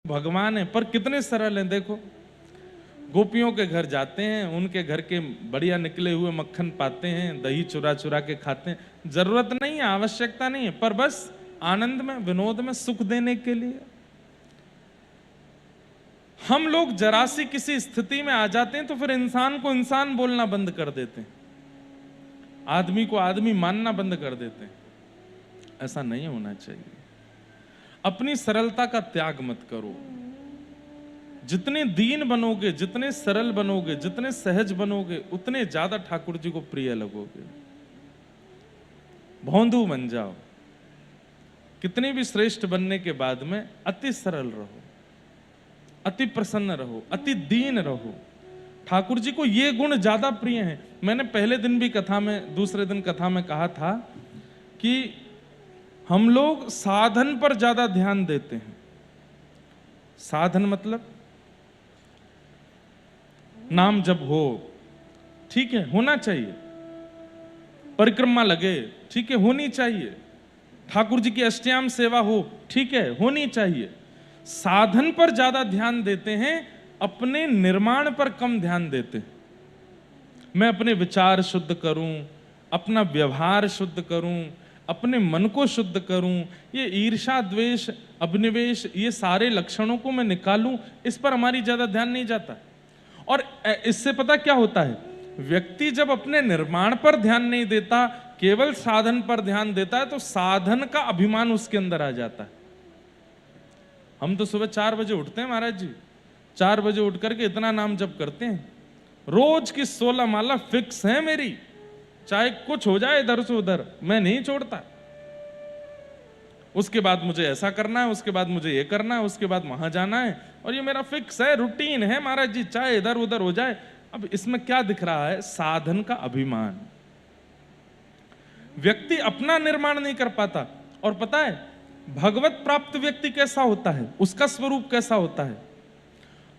भगवान है पर कितने सरल हैं। देखो, गोपियों के घर जाते हैं, उनके घर के बढ़िया निकले हुए मक्खन पाते हैं, दही चुरा चुरा के खाते हैं। जरूरत नहीं है, आवश्यकता नहीं है, पर बस आनंद में, विनोद में, सुख देने के लिए। हम लोग जरा सी किसी स्थिति में आ जाते हैं तो फिर इंसान को इंसान बोलना बंद कर देते हैं, आदमी को आदमी मानना बंद कर देते हैं। ऐसा नहीं होना चाहिए। अपनी सरलता का त्याग मत करो। जितने दीन बनोगे, जितने सरल बनोगे, जितने सहज बनोगे, उतने ज्यादा ठाकुर जी को प्रिय लगोगे। भौंदू बन जाओ। कितने भी श्रेष्ठ बनने के बाद में अति सरल रहो, अति प्रसन्न रहो, अति दीन रहो। ठाकुर जी को ये गुण ज्यादा प्रिय हैं। मैंने पहले दिन भी कथा में, दूसरे दिन कथा में कहा था कि हम लोग साधन पर ज्यादा ध्यान देते हैं। साधन मतलब नाम जप हो, ठीक है, होना चाहिए। परिक्रमा लगे, ठीक है, होनी चाहिए। ठाकुर जी की अष्टयाम सेवा हो, ठीक है, होनी चाहिए। साधन पर ज्यादा ध्यान देते हैं, अपने निर्माण पर कम ध्यान देते हैं। मैं अपने विचार शुद्ध करूं, अपना व्यवहार शुद्ध करूं, अपने मन को शुद्ध करूं, ये ईर्ष्या, द्वेष, अभिनिवेश, ये सारे लक्षणों को मैं निकालूं, इस पर हमारी ज्यादा ध्यान नहीं जाता। और इससे पता क्या होता है, व्यक्ति जब अपने निर्माण पर ध्यान नहीं देता, केवल साधन पर ध्यान देता है, तो साधन का अभिमान उसके अंदर आ जाता है। हम तो सुबह 4 बजे उठते हैं महाराज जी, 4 बजे उठ करके इतना नाम जप करते हैं। रोज की 16 माला फिक्स है मेरी, चाहे कुछ हो जाए इधर से उधर, मैं नहीं छोड़ता। उसके बाद मुझे ऐसा करना है, उसके बाद मुझे ये करना है, उसके बाद वहां जाना है, और ये मेरा फिक्स है, रूटीन है महाराज जी, चाहे इधर उधर हो जाए। अब इसमें क्या दिख रहा है? साधन का अभिमान। व्यक्ति अपना निर्माण नहीं कर पाता। और पता है भगवत प्राप्त व्यक्ति कैसा होता है, उसका स्वरूप कैसा होता है?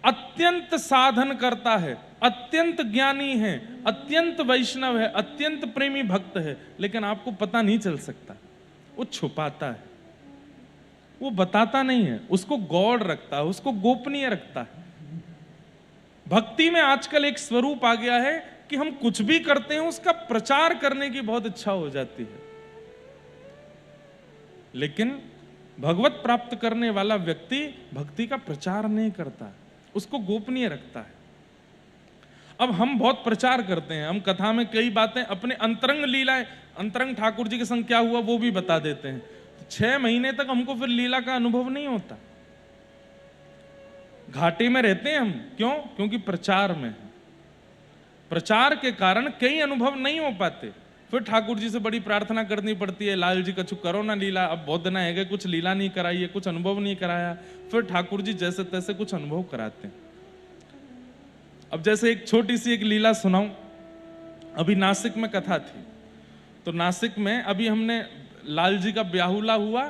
अत्यंत साधन करता है, अत्यंत ज्ञानी है, अत्यंत वैष्णव है, अत्यंत प्रेमी भक्त है, लेकिन आपको पता नहीं चल सकता। वो छुपाता है, वो बताता नहीं है, उसको गौड़ रखता है, उसको गोपनीय रखता है। भक्ति में आजकल एक स्वरूप आ गया है कि हम कुछ भी करते हैं उसका प्रचार करने की बहुत इच्छा हो जाती है, लेकिन भगवत प्राप्त करने वाला व्यक्ति भक्ति का प्रचार नहीं करता, उसको गोपनीय रखता है। अब हम बहुत प्रचार करते हैं, हम कथा में कई बातें, अपने अंतरंग लीलाएं, अंतरंग ठाकुर जी के संग क्या हुआ वो भी बता देते हैं। 6 महीने तक हमको फिर लीला का अनुभव नहीं होता, घाटे में रहते हैं हम। क्यों? क्योंकि प्रचार में है। प्रचार के कारण कई अनुभव नहीं हो पाते। फिर ठाकुर जी से बड़ी प्रार्थना करनी पड़ती है, लाल जी कछु करो ना लीला। अब बहुत दिन है, कुछ लीला नहीं कराई है, कुछ अनुभव नहीं कराया। फिर ठाकुर जी जैसे तैसे कुछ अनुभव कराते हैं। अब जैसे एक छोटी सी एक लीला सुनाऊं। अभी नासिक में कथा थी, तो नासिक में अभी हमने लाल जी का ब्याहुला हुआ,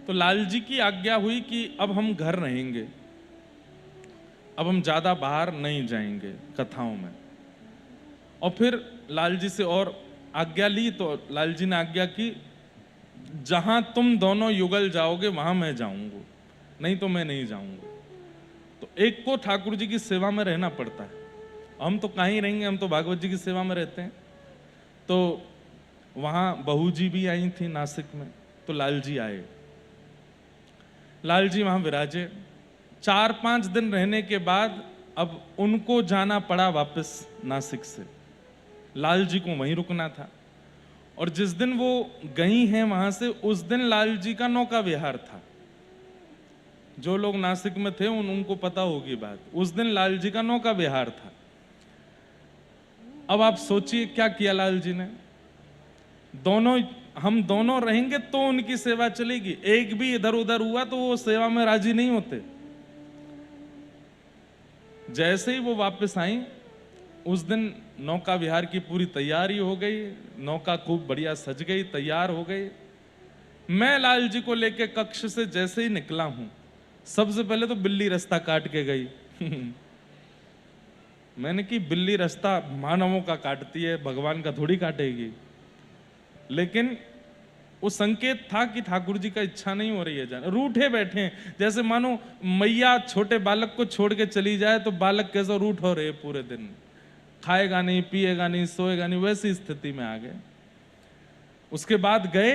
तो लाल जी की आज्ञा हुई कि अब हम घर रहेंगे, अब हम ज्यादा बाहर नहीं जाएंगे कथाओं में। और फिर लाल जी से और आज्ञा ली, तो लाल जी ने आज्ञा की, जहां तुम दोनों युगल जाओगे वहां मैं जाऊंगा, नहीं तो मैं नहीं जाऊंगा। तो एक को ठाकुर जी की सेवा में रहना पड़ता है। हम तो कहीं रहेंगे, हम तो भागवत जी की सेवा में रहते हैं। तो वहां बहू जी भी आई थी नासिक में, तो लाल जी आए। लाल जी वहां विराजे। 4-5 दिन रहने के बाद अब उनको जाना पड़ा वापस नासिक से। लाल जी को वहीं रुकना था, और जिस दिन वो गई हैं वहां से, उस दिन लाल जी का नौका विहार था। जो लोग नासिक में थे उनको पता होगी बात। उस दिन लाल जी का नौका विहार था। अब आप सोचिए क्या किया लाल जी ने। हम दोनों रहेंगे तो उनकी सेवा चलेगी, एक भी इधर उधर हुआ तो वो सेवा में राजी नहीं होते। जैसे ही वो वापस आई, उस दिन नौका विहार की पूरी तैयारी हो गई, नौका खूब बढ़िया सज गई, तैयार हो गई। मैं लाल जी को लेके कक्ष से जैसे ही निकला हूं, सबसे पहले तो बिल्ली रास्ता काट के गई। मैंने कि बिल्ली रास्ता मानवों का काटती है, भगवान का थोड़ी काटेगी। लेकिन वो संकेत था कि ठाकुर जी का इच्छा नहीं हो रही है जाने, रूठे बैठे हैं। जैसे मानो मैया छोटे बालक को छोड़ के चली जाए तो बालक कैसे रूठ हो रहे पूरे दिन, खाएगा नहीं, पिएगा नहीं, सोएगा नहीं, वैसी स्थिति में आ गए। उसके बाद गए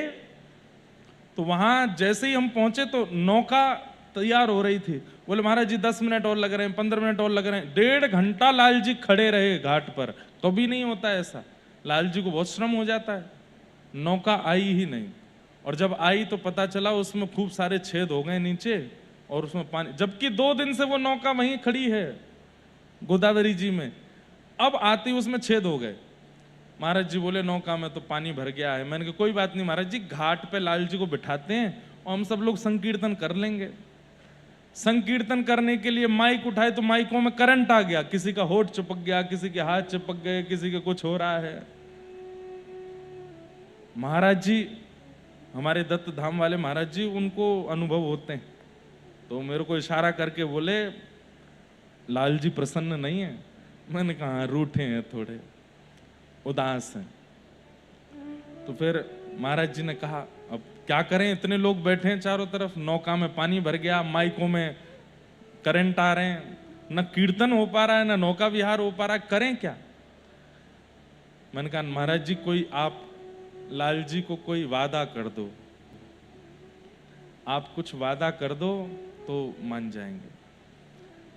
तो वहां जैसे ही हम पहुंचे तो नौका तैयार हो रही थी। बोले महाराज जी 10 मिनट और लग रहे हैं, 15 मिनट और लग रहे हैं। 1.5 घंटा लाल जी खड़े रहे घाट पर। कभी नहीं होता ऐसा, लाल जी को बहुत श्रम हो जाता है। नौका आई ही नहीं, और जब आई तो पता चला उसमें खूब सारे छेद हो गए नीचे और उसमें पानी, जबकि 2 दिन से वो नौका वहीं खड़ी है गोदावरी जी में। अब आती उसमें छेद हो गए। महाराज जी बोले नौका में तो पानी भर गया है। मैंने कहा कोई बात नहीं महाराज जी, घाट पे लाल जी को बिठाते हैं और हम सब लोग संकीर्तन कर लेंगे। संकीर्तन करने के लिए माइक उठाए तो माइकों में करंट आ गया, किसी का होठ चिपक गया, किसी के हाथ चिपक गए, किसी के कुछ हो रहा है। महाराज जी, हमारे दत्त धाम वाले महाराज जी, उनको अनुभव होते हैं, तो मेरे को इशारा करके बोले लाल जी प्रसन्न नहीं है। मैंने कहा रूठे हैं, थोड़े उदास हैं। तो फिर महाराज जी ने कहा अब क्या करें, इतने लोग बैठे हैं चारों तरफ, नौका में पानी भर गया, माइकों में करंट आ रहे हैं, न कीर्तन हो पा रहा है, न नौका विहार हो पा रहा है, करें क्या। मैंने कहा महाराज जी कोई आप लाल जी को कोई वादा कर दो, आप कुछ वादा कर दो तो मान जाएंगे।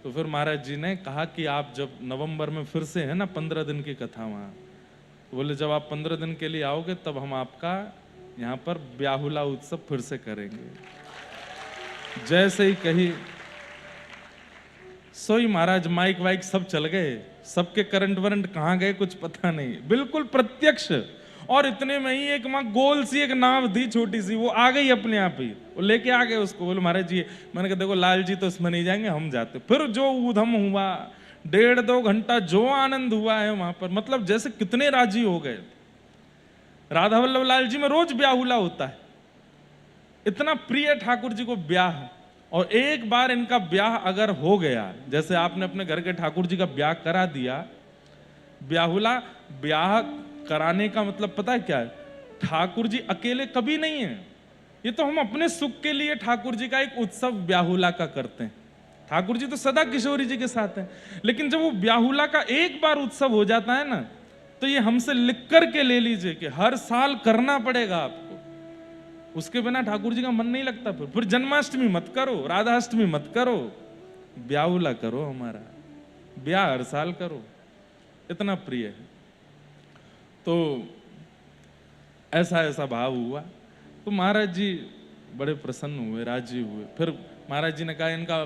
तो फिर महाराज जी ने कहा कि आप जब नवंबर में फिर से है ना 15 दिन की कथा वहां, तो बोले जब आप 15 दिन के लिए आओगे तब हम आपका यहाँ पर ब्याहुला उत्सव फिर से करेंगे। जैसे ही कही सोई महाराज माइक वाइक सब चल गए, सबके करंट वरंट कहाँ गए कुछ पता नहीं, बिल्कुल प्रत्यक्ष। और इतने में ही एक माँ गोल सी एक नाव थी छोटी सी, वो आ गई अपने आप ही, वो लेके आ गए उसको। बोले महाराज जी, मैंने कहा देखो लाल जी तो इसमें नहीं जाएंगे, हम जाते। फिर जो ऊधम हुआ, 1.5-2 घंटा जो आनंद हुआ है वहां पर, मतलब जैसे कितने राजी हो गए। राधा वल्लभ लाल जी में रोज ब्याहुला होता है, इतना प्रिय ठाकुर जी को ब्याह। और एक बार इनका ब्याह अगर हो गया, जैसे आपने अपने घर के ठाकुर जी का ब्याह करा दिया, ब्याहुला ब्याह कराने का मतलब पता है क्या है, ठाकुर जी अकेले कभी नहीं है। ये तो हम अपने सुख के लिए ठाकुर जी का एक उत्सव ब्याहुला का करते हैं। ठाकुर जी तो सदा किशोरी जी के साथ हैं, लेकिन जब वो ब्याहुला का एक बार उत्सव हो जाता है ना, तो ये हमसे लिख करके ले लीजिए कि हर साल करना पड़ेगा आपको। उसके बिना ठाकुर जी का मन नहीं लगता। फिर जन्माष्टमी मत करो, राधाष्टमी मत करो, ब्याहुला करो, हमारा ब्याह हर साल करो, इतना प्रिय है। तो ऐसा ऐसा भाव हुआ, तो महाराज जी बड़े प्रसन्न हुए, राजी हुए। फिर महाराज जी ने कहा इनका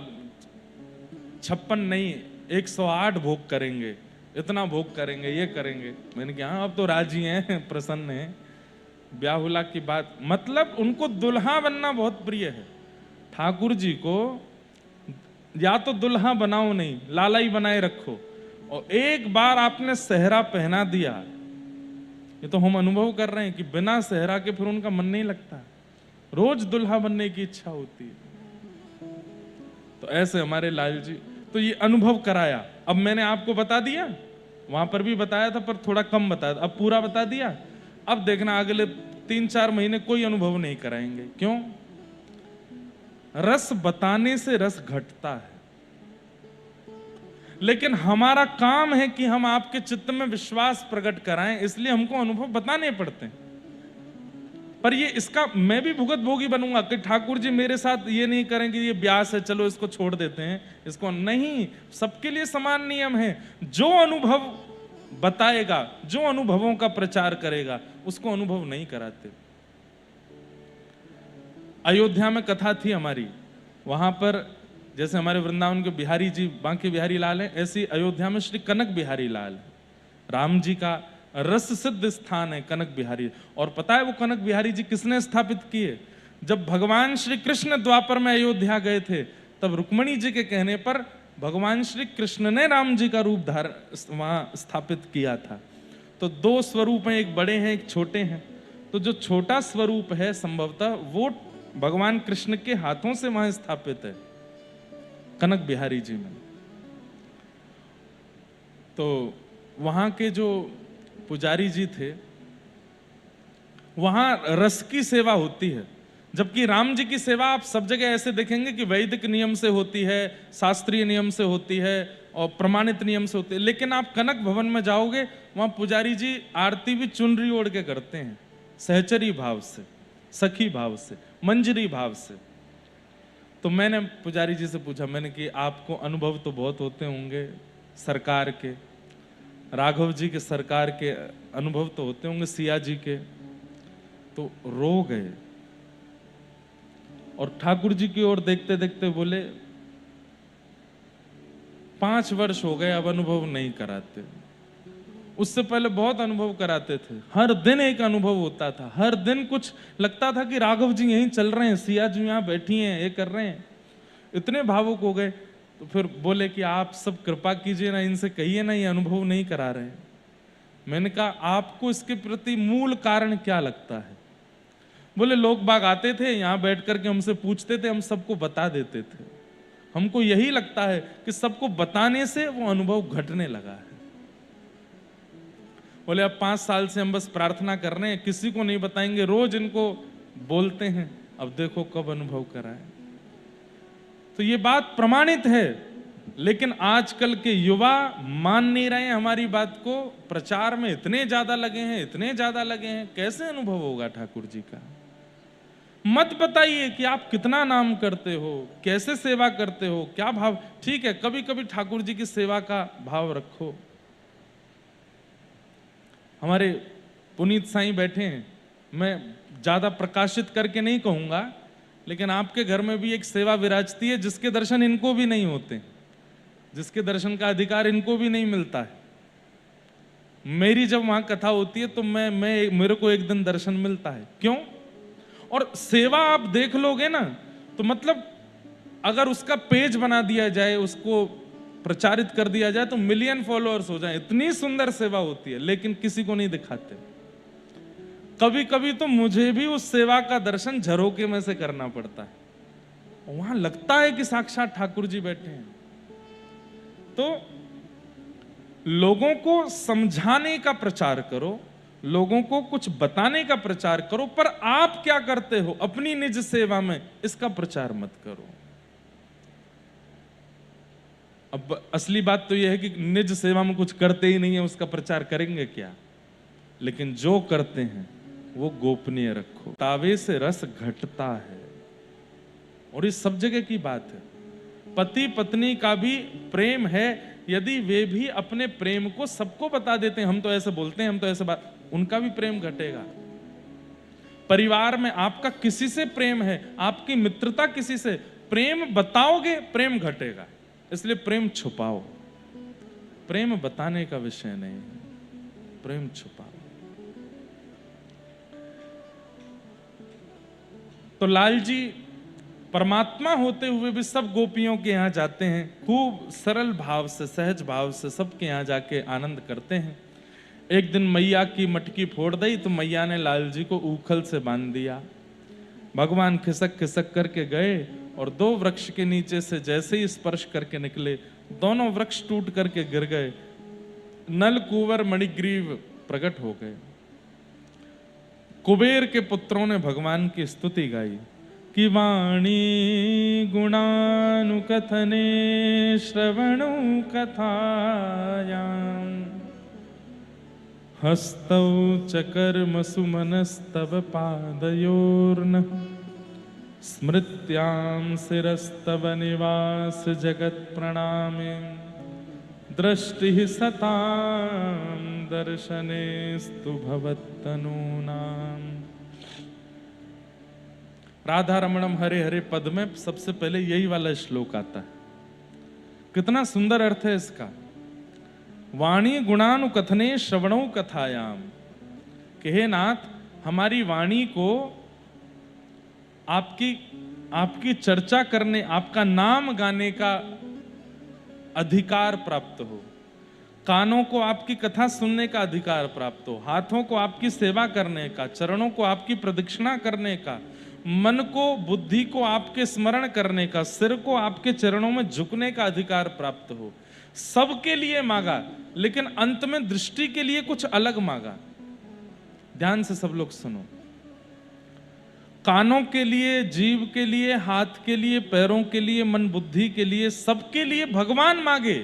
56 नहीं 108 भोग करेंगे, इतना भोग करेंगे, ये करेंगे। मैंने कहा हाँ अब तो राजी हैं, प्रसन्न हैं। ब्याहुला की बात, मतलब उनको दुल्हा बनना बहुत प्रिय है। ठाकुर जी को या तो दुल्हा बनाओ नहीं, लाला ही बनाए रखो। और एक बार आपने सेहरा पहना दिया, ये तो हम अनुभव कर रहे हैं कि बिना सेहरा के फिर उनका मन नहीं लगता, रोज दुल्हा बनने की इच्छा होती है। तो ऐसे हमारे लाल जी, तो ये अनुभव कराया। अब मैंने आपको बता दिया, वहां पर भी बताया था पर थोड़ा कम बताया, अब पूरा बता दिया। अब देखना अगले 3-4 महीने कोई अनुभव नहीं कराएंगे। क्यों? रस बताने से रस घटता है, लेकिन हमारा काम है कि हम आपके चित्त में विश्वास प्रकट कराएं, इसलिए हमको अनुभव बताने पड़ते हैं। पर ये इसका मैं भी भुगत भोगी बनूंगा कि ठाकुर जी मेरे साथ ये नहीं करेंगे, ये ब्यास है चलो इसको छोड़ देते हैं, इसको नहीं। सबके लिए समान नियम है। जो अनुभव बताएगा, जो अनुभवों का प्रचार करेगा, उसको अनुभव नहीं कराते। अयोध्या में कथा थी हमारी, वहां पर जैसे हमारे वृंदावन के बिहारी जी बांके बिहारी लाल है, ऐसी अयोध्या में श्री कनक बिहारी लाल, राम जी का रस सिद्ध स्थान है कनक बिहारी। और पता है वो कनक बिहारी जी किसने स्थापित किए? जब भगवान श्री कृष्ण द्वापर में अयोध्या गए थे, तब रुक्मणी जी के कहने पर भगवान श्री कृष्ण ने राम जी का रूप वहां स्थापित किया था। तो 2 स्वरूप हैं, एक बड़े हैं एक छोटे हैं। तो जो छोटा स्वरूप है संभवतः वो भगवान कृष्ण के हाथों से वहां स्थापित है कनक बिहारी जी में। तो वहां के जो पुजारी जी थे, वहां रस की सेवा होती है, जबकि राम जी की सेवा आप सब जगह ऐसे देखेंगे कि वैदिक नियम से होती है, शास्त्रीय नियम से होती है और प्रमाणित नियम से होती है। लेकिन आप कनक भवन में जाओगे, वहां पुजारी जी आरती भी चुनरी ओढ़ के करते हैं, सहचरी भाव से, सखी भाव से, मंजरी भाव से। तो मैंने पुजारी जी से पूछा, मैंने कि आपको अनुभव तो बहुत होते होंगे सरकार के, राघव जी के सरकार के अनुभव तो होते होंगे, सिया जी के। तो रो गए और ठाकुर जी की ओर देखते देखते बोले, 5 वर्ष हो गए अब अनुभव नहीं कराते, उससे पहले बहुत अनुभव कराते थे। हर दिन एक अनुभव होता था, हर दिन कुछ लगता था कि राघव जी यहीं चल रहे हैं, सिया जी यहाँ बैठी हैं, ये कर रहे हैं। इतने भावुक हो गए। तो फिर बोले कि आप सब कृपा कीजिए ना, इनसे कहिए ना ये अनुभव नहीं करा रहे हैं। मैंने कहा आपको इसके प्रति मूल कारण क्या लगता है? बोले लोग बाग आते थे यहाँ बैठ करके हमसे पूछते थे, हम सबको बता देते थे। हमको यही लगता है कि सबको बताने से वो अनुभव घटने लगा है। बोले अब 5 साल से हम बस प्रार्थना कर रहे हैं, किसी को नहीं बताएंगे, रोज इनको बोलते हैं, अब देखो कब अनुभव कराए। तो ये बात प्रमाणित है, लेकिन आजकल के युवा मान नहीं रहे हैं हमारी बात को। प्रचार में इतने ज्यादा लगे हैं, इतने ज्यादा लगे हैं, कैसे अनुभव होगा ठाकुर जी का? मत बताइए कि आप कितना नाम करते हो, कैसे सेवा करते हो, क्या भाव। ठीक है, कभी कभी ठाकुर जी की सेवा का भाव रखो। हमारे पुनीत साईं बैठे हैं, मैं ज्यादा प्रकाशित करके नहीं कहूंगा, लेकिन आपके घर में भी एक सेवा विराजती है जिसके दर्शन इनको भी नहीं होते, जिसके दर्शन का अधिकार इनको भी नहीं मिलता है। मेरी जब वहां कथा होती है तो मेरे को एक दिन दर्शन मिलता है। क्यों? और सेवा आप देख लोगे ना, तो मतलब अगर उसका पेज बना दिया जाए, उसको प्रचारित कर दिया जाए तो मिलियन फॉलोअर्स हो जाए, इतनी सुंदर सेवा होती है, लेकिन किसी को नहीं दिखाते। कभी कभी तो मुझे भी उस सेवा का दर्शन झरोके में से करना पड़ता है, वहां लगता है कि साक्षात ठाकुर जी बैठे हैं। तो लोगों को समझाने का प्रचार करो, लोगों को कुछ बताने का प्रचार करो, पर आप क्या करते हो अपनी निज सेवा में, इसका प्रचार मत करो। अब असली बात तो यह है कि निज सेवा में कुछ करते ही नहीं है, उसका प्रचार करेंगे क्या? लेकिन जो करते हैं वो गोपनीय रखो। तावे से रस घटता है, और इस सब जगह की बात है। पति पत्नी का भी प्रेम है, यदि वे भी अपने प्रेम को सबको बता देते हैं, हम तो ऐसे बोलते हैं, हम तो ऐसे बात, उनका भी प्रेम घटेगा। परिवार में आपका किसी से प्रेम है, आपकी मित्रता किसी से, प्रेम बताओगे प्रेम घटेगा। इसलिए प्रेम छुपाओ, प्रेम बताने का विषय नहीं, प्रेम छुपाओ। तो लाल जी परमात्मा होते हुए भी सब गोपियों के यहाँ जाते हैं, खूब सरल भाव से, सहज भाव से सबके यहाँ जाके आनंद करते हैं। एक दिन मैया की मटकी फोड़ दी तो मैया ने लाल जी को ऊखल से बांध दिया। भगवान खिसक खिसक करके गए और 2 वृक्ष के नीचे से जैसे ही स्पर्श करके निकले, दोनों वृक्ष टूट करके गिर गए। नल कुंवर मणिग्रीव प्रकट हो गए। कुबेर के पुत्रों ने भगवान की स्तुति गाई कि वाणी गुणानुकथने श्रवणो कथायां हस्तौ च कर्म सुमनस्तव पादयोर्न स्मृत्यां शिरस्तव निवास जगत प्रणामे दृष्टि सतां दर्शनेस्तु भवत्तनूनां। राधा रमणम हरे हरे पद में सबसे पहले यही वाला श्लोक आता है। कितना सुंदर अर्थ है इसका। वाणी गुणानुकथने श्रवणो कथायाम, कि हे नाथ हमारी वाणी को आपकी चर्चा करने, आपका नाम गाने का अधिकार प्राप्त हो, कानों को आपकी कथा सुनने का अधिकार प्राप्त हो, हाथों को आपकी सेवा करने का, चरणों को आपकी प्रदक्षिणा करने का, मन को बुद्धि को आपके स्मरण करने का, सिर को आपके चरणों में झुकने का अधिकार प्राप्त हो। सबके लिए मांगा, लेकिन अंत में दृष्टि के लिए कुछ अलग मांगा। ध्यान से सब लोग सुनो। कानों के लिए, जीभ के लिए, हाथ के लिए, पैरों के लिए, मन बुद्धि के लिए, सबके लिए भगवान मांगे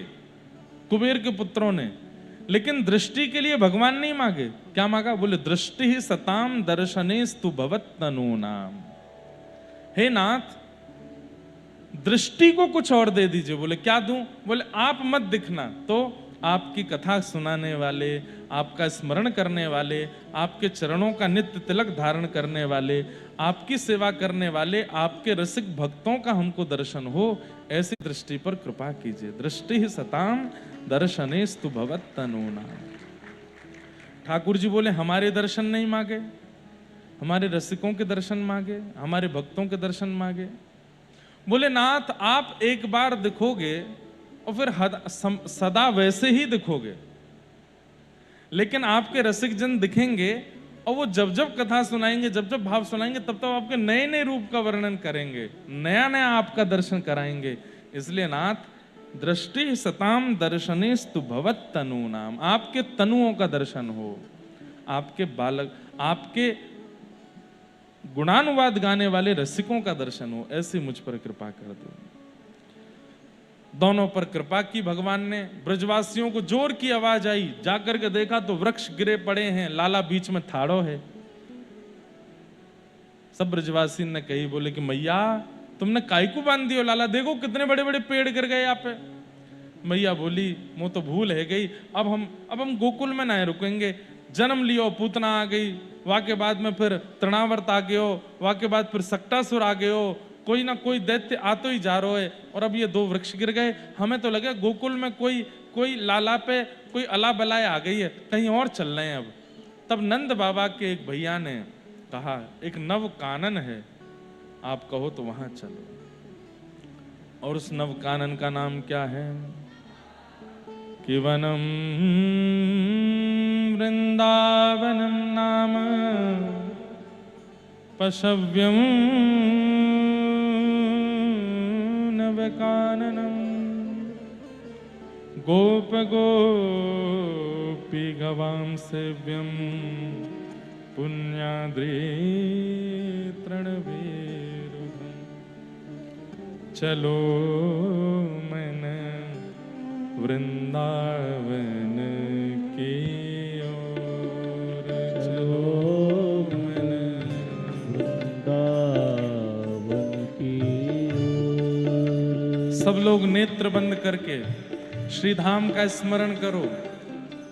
कुबेर के पुत्रों ने, लेकिन दृष्टि के लिए भगवान नहीं मांगे। क्या मांगा? बोले दृष्टि ही सताम दर्शनेस्तु भवत तनूनाम। हे नाथ, दृष्टि को कुछ और दे दीजिए। बोले क्या दूं? बोले आप मत दिखना, तो आपकी कथा सुनाने वाले, आपका स्मरण करने वाले, आपके चरणों का नित्य तिलक धारण करने वाले, आपकी सेवा करने वाले, आपके रसिक भक्तों का हमको दर्शन हो, ऐसी दृष्टि पर कृपा कीजिए। दृष्टि ही सताम दर्शनेस्तु भवत तनूनाम। ठाकुर जी बोले हमारे दर्शन नहीं मांगे, हमारे रसिकों के दर्शन मांगे, हमारे भक्तों के दर्शन मांगे। बोले नाथ, आप एक बार दिखोगे और फिर सदा वैसे ही दिखोगे, लेकिन आपके रसिक जन दिखेंगे और वो जब जब कथा सुनाएंगे, जब जब भाव सुनाएंगे, तब तब आपके नए नए रूप का वर्णन करेंगे, नया नया आपका दर्शन कराएंगे। इसलिए नाथ, दृष्टि सताम दर्शनेस्तु भवत तनूनाम, आपके तनुओं का दर्शन हो, आपके बालक, आपके गुणानुवाद गाने वाले रसिकों का दर्शन हो, ऐसी मुझ पर कृपा कर दो। दोनों पर कृपा की भगवान ने। ब्रजवासियों को जोर की आवाज आई, जाकर के देखा तो वृक्ष गिरे पड़े हैं, लाला बीच में थाड़ो है। सब ब्रजवासी ने कही, बोले कि मैया तुमने काई को बांध दियो लाला, देखो कितने बड़े बड़े पेड़ गिर गए यहाँ पे। मैया बोली वो तो भूल है गई, अब हम गोकुल में ना रुकेंगे। जन्म लियो, पूतना आ गई, वहां के बाद में फिर तृणावर्त आ गयो, वहां के बाद फिर सक्टासुर आ गयो, कोई ना कोई दैत्य आ तो ही जा रहा है, और अब ये दो वृक्ष गिर गए। हमें तो लगे गोकुल में कोई लाला पे कोई अला बलाय आ गई है, कहीं और चल रहे हैं अब। तब नंद बाबा के एक भैया ने कहा, एक नव कानन है, आप कहो तो वहां चलो। और उस नव कानन का नाम क्या है? कि वनम वृंदावनम नाम पशव्यम नवकाननम गोप गोपी गवाम सेव्यम पुण्याद्रि तृणवीरुधम। चलो मन वृंदावन की ओर, चलो मन वृंदावन की ओर। सब लोग नेत्र बंद करके श्री धाम का स्मरण करो,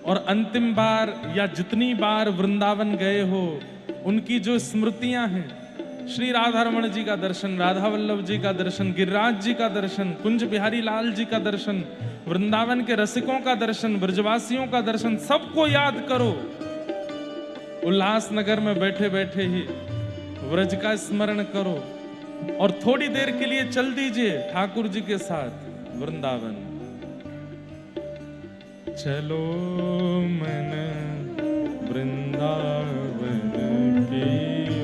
और अंतिम बार या जितनी बार वृंदावन गए हो उनकी जो स्मृतियां हैं, श्री राधा रमण जी का दर्शन, राधा वल्लभ जी का दर्शन, गिरिराज जी का दर्शन, कुंज बिहारी लाल जी का दर्शन, वृंदावन के रसिकों का दर्शन, ब्रजवासियों का दर्शन, सबको याद करो। उल्लासनगर में बैठे बैठे ही व्रज का स्मरण करो, और थोड़ी देर के लिए चल दीजिए ठाकुर जी के साथ वृंदावन। चलो मन वृंदावन की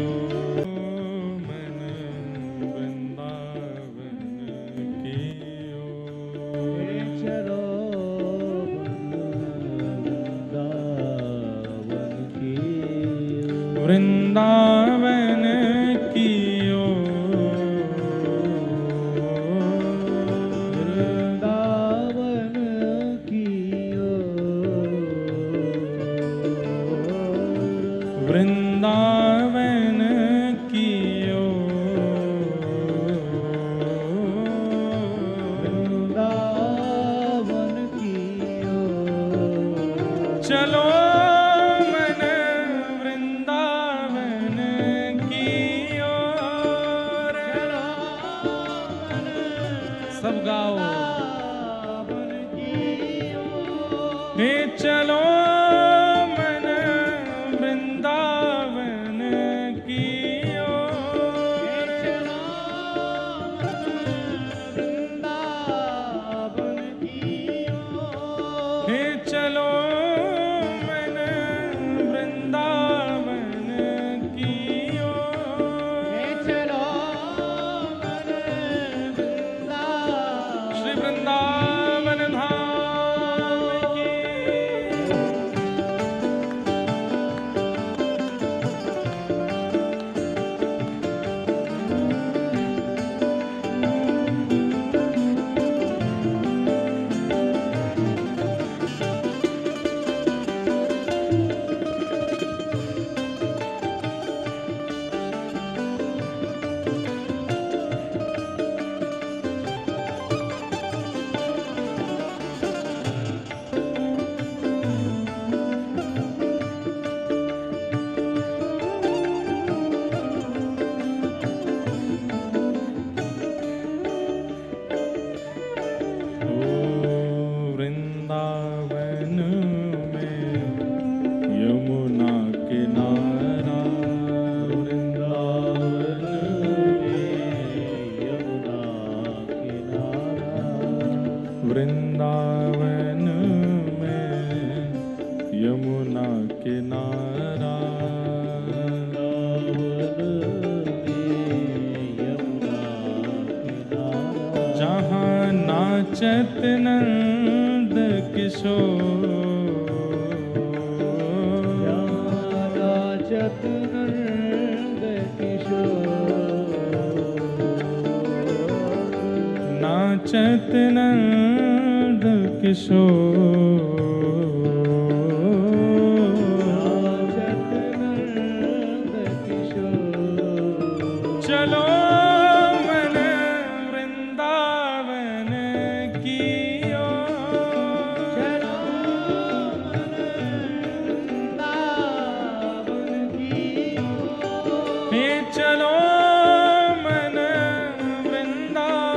ओर, मन वृंदावन की ओर, चलो वृंदावन की ओर, वृंदावन की वृंदावन की ओर, वृंदावन की ओर, चलो मन वृंदावन की ओर, सब गाओ, हे चलो वृंदावन में यमुना किनारा, जहाँ नाचत नंद किशोर, नाचत नंद किशोर, चलो मन वृंदावन की ओर, हे चलो मन वृंदावन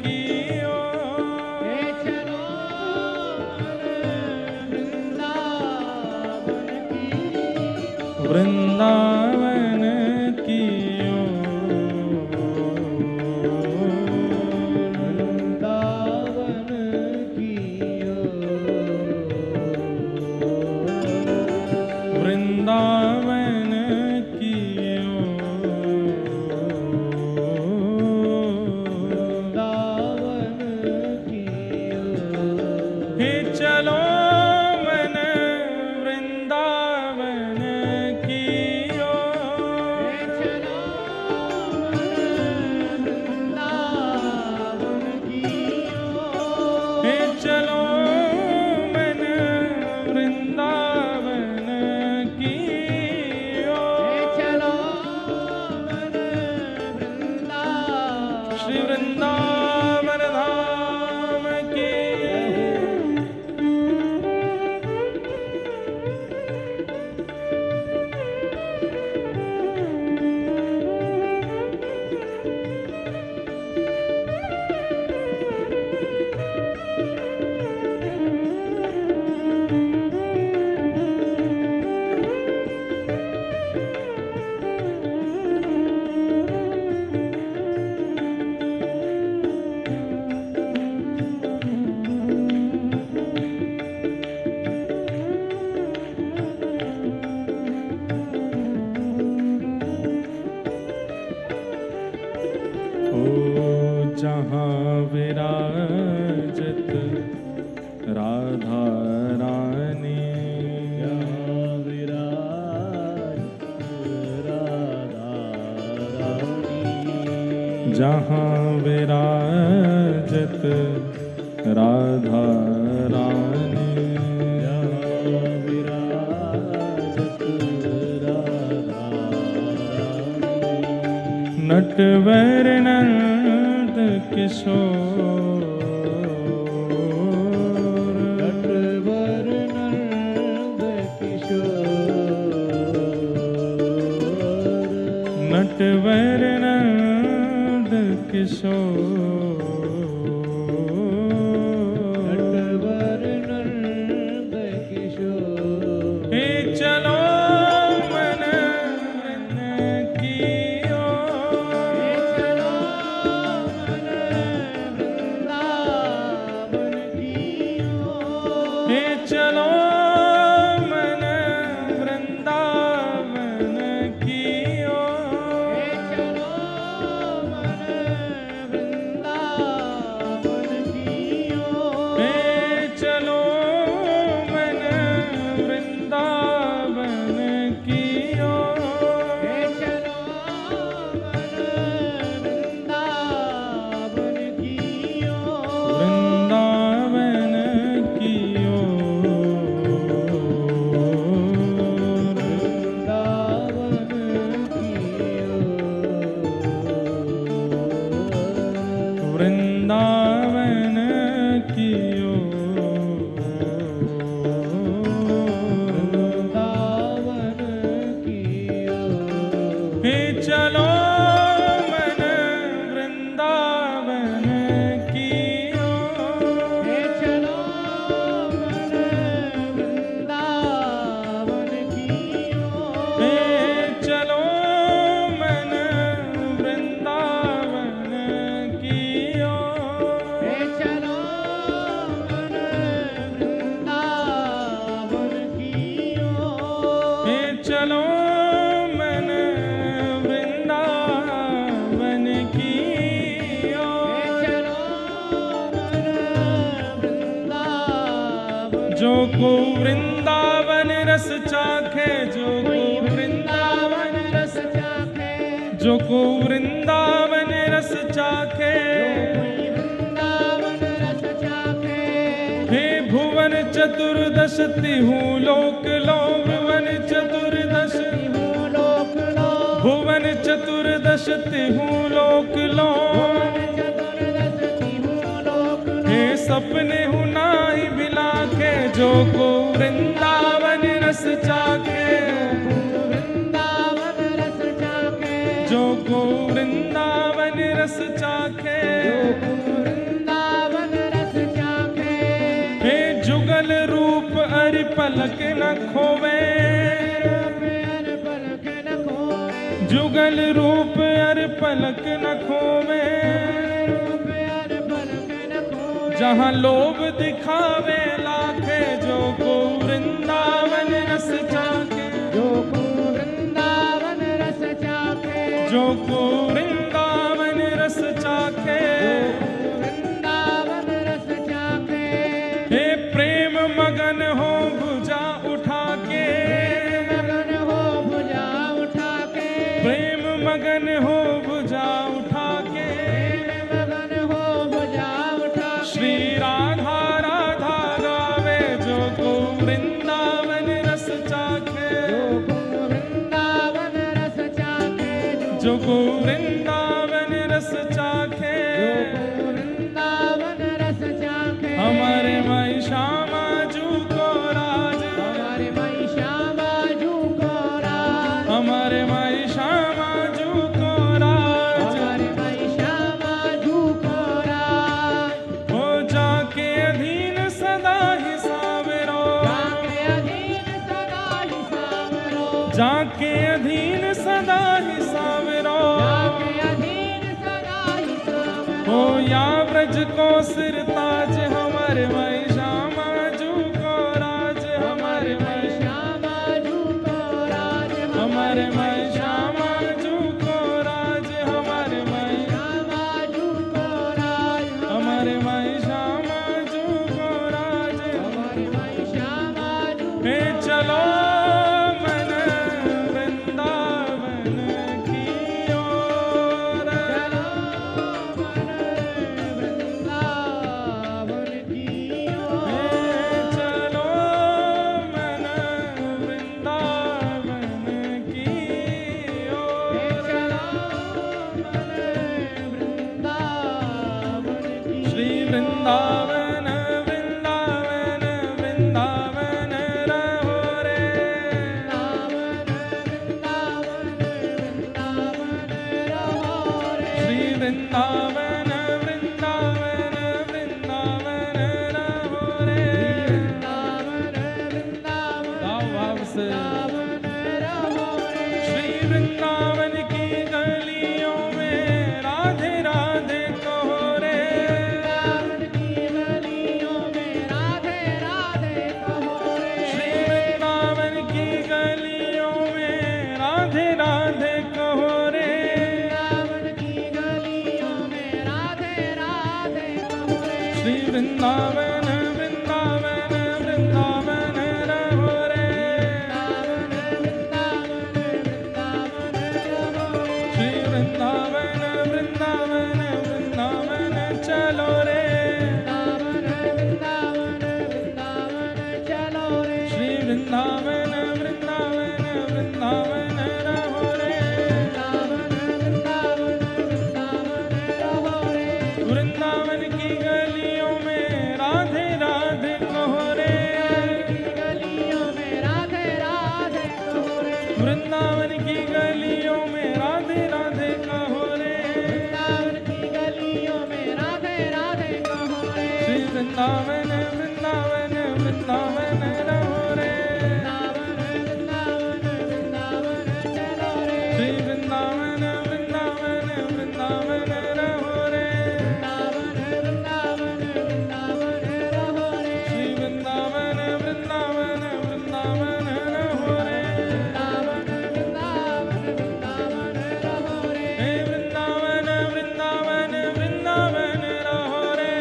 की ओर, वृंदावन की वृंदावन की हे चलो मन वृंदावन की हे चलो मन वृंदावन की श्री वृंदावन धाम की। जहाँ विराजत राधा रानी, जहाँ विराजत राधा रानी, नटवर नंद किशोर, नटवर नंद किशोर, नटवर नंद किशोर, नटवर नंद किशोर, हे चलो मन की चलो मन वृंदावन की ओर, चलो मन वृंदावन की ओर, वृंदावन की वृंदावन की हे चलो मन वृंदावन की हे चलो मन वृंदावन की हे चलो मन वृंदावन की हे चलो को वृंदावन रस चाखे, जो को वृंदावन रस चाखे, जो को वृंदावन रस चाखे, हे भुवन चतुर्दश तिहु लोक लो, भुवन चतुर्दश भुवन चतुर्दश तिहु लोक लो, हे सपने हु नाही बिलाखे, जो को वृंदावन रस चाखे, जो को वृंदावन रस चाखे, हे जुगल रूप अरि पलक न खोवे, जुगल रूप अरि पलक न खोवे, जहाँ लोभ दिखावे लाखे, जो को वृंदावन रस चाखे, जो को वृंदावन रस चाखे, जो को वृंदावन रस चाखे, वृंदावन रस चाखे, हे प्रेम मगन हो भुजा उठा के, मगन हो भुजा उठा के, प्रेम मगन हो भुजा उठा के, मगन हो भुजा उठा, श्री राधा राधा गावे, जो को वृंदावन रस चाखे, जो को वृंदावन रस चाखे, जो को वृंदावन रस चाखे, वृंदावन रस चाखे, हमारे माई श्यामा जू को राज, हमारे माई श्यामा जू को राज, हमारे माई श्यामा जू को राज, हमारे माई श्यामा जू को राज, हो जाके अधीन सदा ही सावरो, जाके अधीन सदा ही सावरो, जाके अधीन सदा ही सावरो, जाके अधीन सदा ही सावरो, हो या ब्रज को सिर ताज, हमारे माई श्यामा जू को राज, हमारे माई श्यामा जू को राज, हमारे माई श्यामा जू को राज, हमारे माई श्यामा जू को राज, हमारे माई श्यामा जू को राज, हमारे माई श्यामा जू, हे चलो मन वृंदावन की ओर, चलो मन वृंदावन की ओर, हे चलो मन वृंदावन की ओर, हे चलो मन वृंदावन की, श्री वृंदावन वृंदावन वृंदावन रहो रे, श्री वृंदावन वृंदावन वृंदावन रहो रे, गाओ भाव से, श्री वृंदावन की गलियों में राधे राधे कहो रे, श्री वृंदावन की गलियों में राधे राधे कहो रे, श्री वृंदावन वृंदावन वृंदावन रहो रे, श्री वृंदावन वृंदावन वृंदावन चलो रे, श्री वृंदावन वृंदावन वृंदावन रहो रे, वृंदावन की गलियों में राधे राधे कहो रे, वृंदावन की गलियों में राधे राधे कहो रे, श्री वृंदावन वृंदावन वृंदावन रहो रे, श्री वृंदावन वृंदावन वृंदावन रहो रे, श्री वृंदावन वृंदावन वृंदावन रहो रे, हे वृंदावन वृंदावन वृंदावन रहो रे,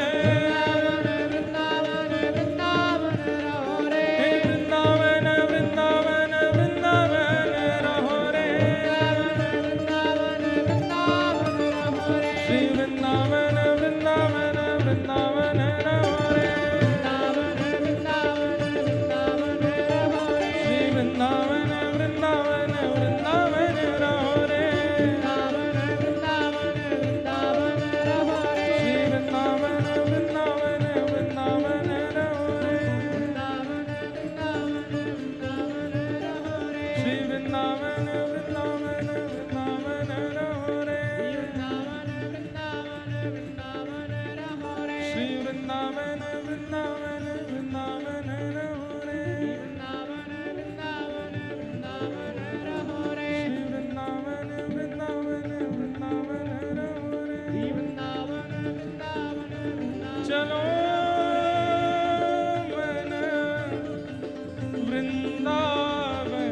श्री वृंदावन वृंदावन वृंदावन रहो रे, श्री वृंदावन वृंदावन वृंदावन रहो रे, चलो मन वृंदावन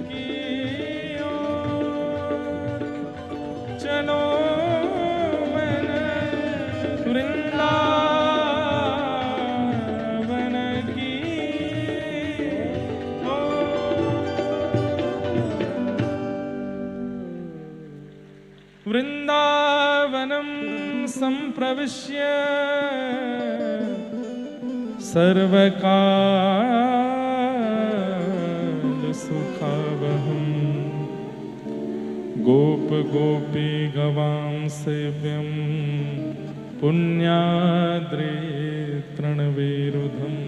की ओर, चलो मन वृंदावन की ओर। वृंदावनं संप्रविश्य सर्वकाल सुखावहम् गोप गोपी गवां सेव्यं पुण्याद्रे तृणविरुधम्।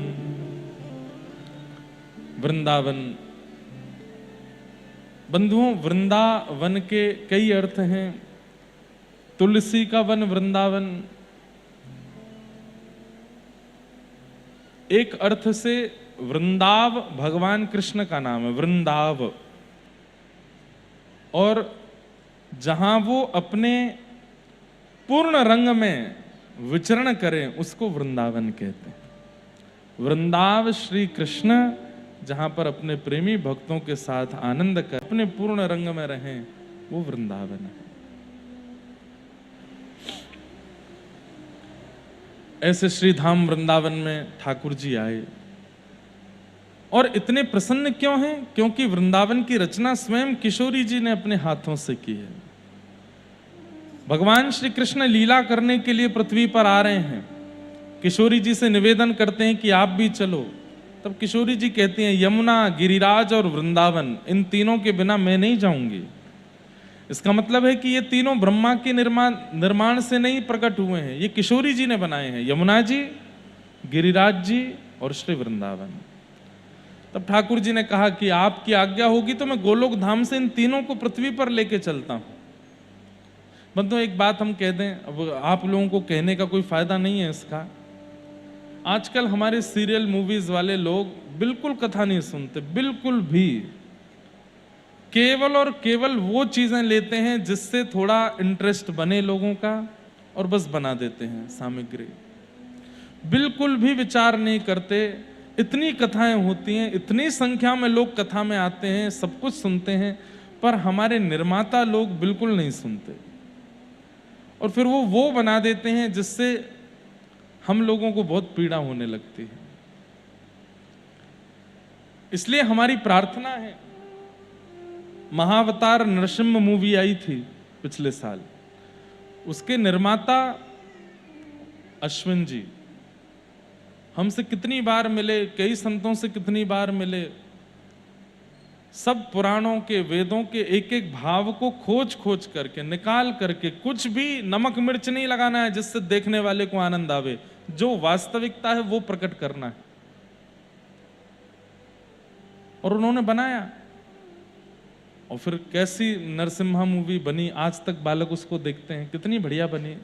वृंदावन, बंधुओं, वृंदावन के कई अर्थ हैं। तुलसी का वन वृंदावन, एक अर्थ से वृंदाव भगवान कृष्ण का नाम है, वृंदाव, और जहां वो अपने पूर्ण रंग में विचरण करें उसको वृंदावन कहते हैं। वृंदाव श्री कृष्ण जहां पर अपने प्रेमी भक्तों के साथ आनंद कर अपने पूर्ण रंग में रहें, वो वृंदावन है। ऐसे श्री धाम वृंदावन में ठाकुर जी आए और इतने प्रसन्न क्यों हैं? क्योंकि वृंदावन की रचना स्वयं किशोरी जी ने अपने हाथों से की है। भगवान श्री कृष्ण लीला करने के लिए पृथ्वी पर आ रहे हैं, किशोरी जी से निवेदन करते हैं कि आप भी चलो। तब किशोरी जी कहती हैं, यमुना, गिरिराज और वृंदावन, इन तीनों के बिना मैं नहीं जाऊंगी। इसका मतलब है कि ये तीनों ब्रह्मा के निर्माण से नहीं प्रकट हुए हैं, ये किशोरी जी ने बनाए हैं, यमुना जी, गिरिराज जी और श्री वृंदावन। तब ठाकुर जी ने कहा कि आपकी आज्ञा होगी तो मैं गोलोक धाम से इन तीनों को पृथ्वी पर लेके चलता हूं। बंधुओं, एक बात हम कह दें, अब आप लोगों को कहने का कोई फायदा नहीं है इसका। आजकल हमारे सीरियल मूवीज वाले लोग बिल्कुल कथा नहीं सुनते, बिल्कुल भी। केवल और केवल वो चीजें लेते हैं जिससे थोड़ा इंटरेस्ट बने लोगों का और बस बना देते हैं सामग्री। बिल्कुल भी विचार नहीं करते। इतनी कथाएं होती हैं, इतनी संख्या में लोग कथा में आते हैं, सब कुछ सुनते हैं, पर हमारे निर्माता लोग बिल्कुल नहीं सुनते और फिर वो बना देते हैं जिससे हम लोगों को बहुत पीड़ा होने लगती है। इसलिए हमारी प्रार्थना है, महाअवतार नरसिम्हा मूवी आई थी पिछले साल, उसके निर्माता अश्विन जी हमसे कितनी बार मिले, कई संतों से कितनी बार मिले, सब पुराणों के, वेदों के एक एक भाव को खोज खोज करके निकाल करके, कुछ भी नमक मिर्च नहीं लगाना है जिससे देखने वाले को आनंद आवे, जो वास्तविकता है वो प्रकट करना है। और उन्होंने बनाया, और फिर कैसी नरसिम्हा मूवी बनी, आज तक बालक उसको देखते हैं, कितनी बढ़िया बनी।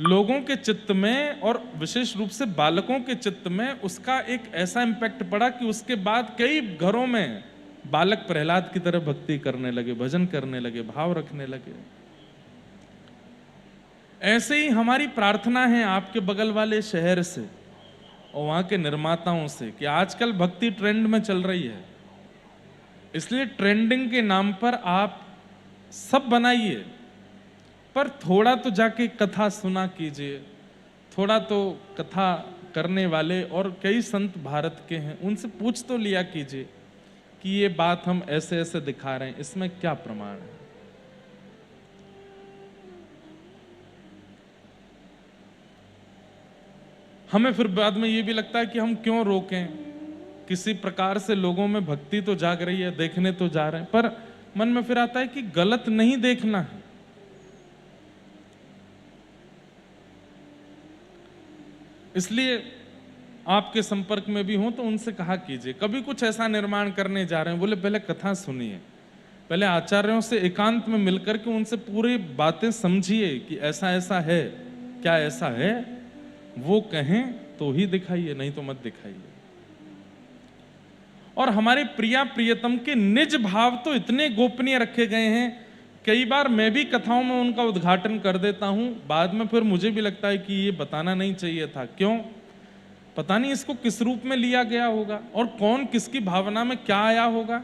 लोगों के चित्त में और विशेष रूप से बालकों के चित्त में उसका एक ऐसा इम्पैक्ट पड़ा कि उसके बाद कई घरों में बालक प्रहलाद की तरह भक्ति करने लगे, भजन करने लगे, भाव रखने लगे। ऐसे ही हमारी प्रार्थना है आपके बगल वाले शहर से और वहां के निर्माताओं से कि आजकल भक्ति ट्रेंड में चल रही है, इसलिए ट्रेंडिंग के नाम पर आप सब बनाइए, पर थोड़ा तो जाके कथा सुना कीजिए, थोड़ा तो कथा करने वाले और कई संत भारत के हैं उनसे पूछ तो लिया कीजिए कि ये बात हम ऐसे ऐसे दिखा रहे हैं, इसमें क्या प्रमाण है। हमें फिर बाद में ये भी लगता है कि हम क्यों रोकें, किसी प्रकार से लोगों में भक्ति तो जाग रही है, देखने तो जा रहे हैं, पर मन में फिर आता है कि गलत नहीं देखना है। इसलिए आपके संपर्क में भी हो तो उनसे कहा कीजिए, कभी कुछ ऐसा निर्माण करने जा रहे हैं, बोले पहले कथा सुनिए, पहले आचार्यों से एकांत में मिलकर के उनसे पूरी बातें समझिए कि ऐसा ऐसा है, क्या ऐसा है? वो कहें तो ही दिखाइए, नहीं तो मत दिखाइए। और हमारे प्रिया प्रियतम के निज भाव तो इतने गोपनीय रखे गए हैं, कई बार मैं भी कथाओं में उनका उद्घाटन कर देता हूं, बाद में फिर मुझे भी लगता है कि ये बताना नहीं चाहिए था। क्यों? पता नहीं इसको किस रूप में लिया गया होगा और कौन किसकी भावना में क्या आया होगा।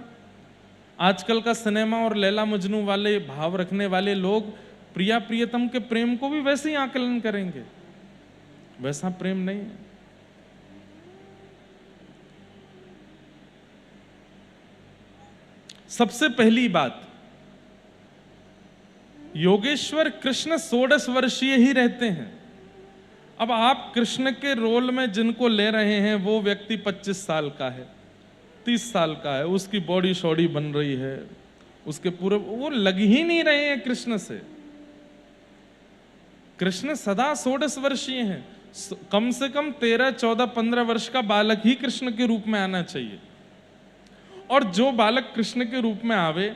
आजकल का सिनेमा और लैला मजनू वाले भाव रखने वाले लोग प्रिया प्रियतम के प्रेम को भी वैसे ही आकलन करेंगे, वैसा प्रेम नहीं है। सबसे पहली बात, योगेश्वर कृष्ण 16 वर्षीय ही रहते हैं। अब आप कृष्ण के रोल में जिनको ले रहे हैं वो व्यक्ति 25 साल का है, 30 साल का है, उसकी बॉडी शॉडी बन रही है, उसके पूरे वो लग ही नहीं रहे हैं कृष्ण से। कृष्ण सदा 16 वर्षीय हैं, कम से कम 13, 14, 15 वर्ष का बालक ही कृष्ण के रूप में आना चाहिए। और जो बालक कृष्ण के रूप में आवे,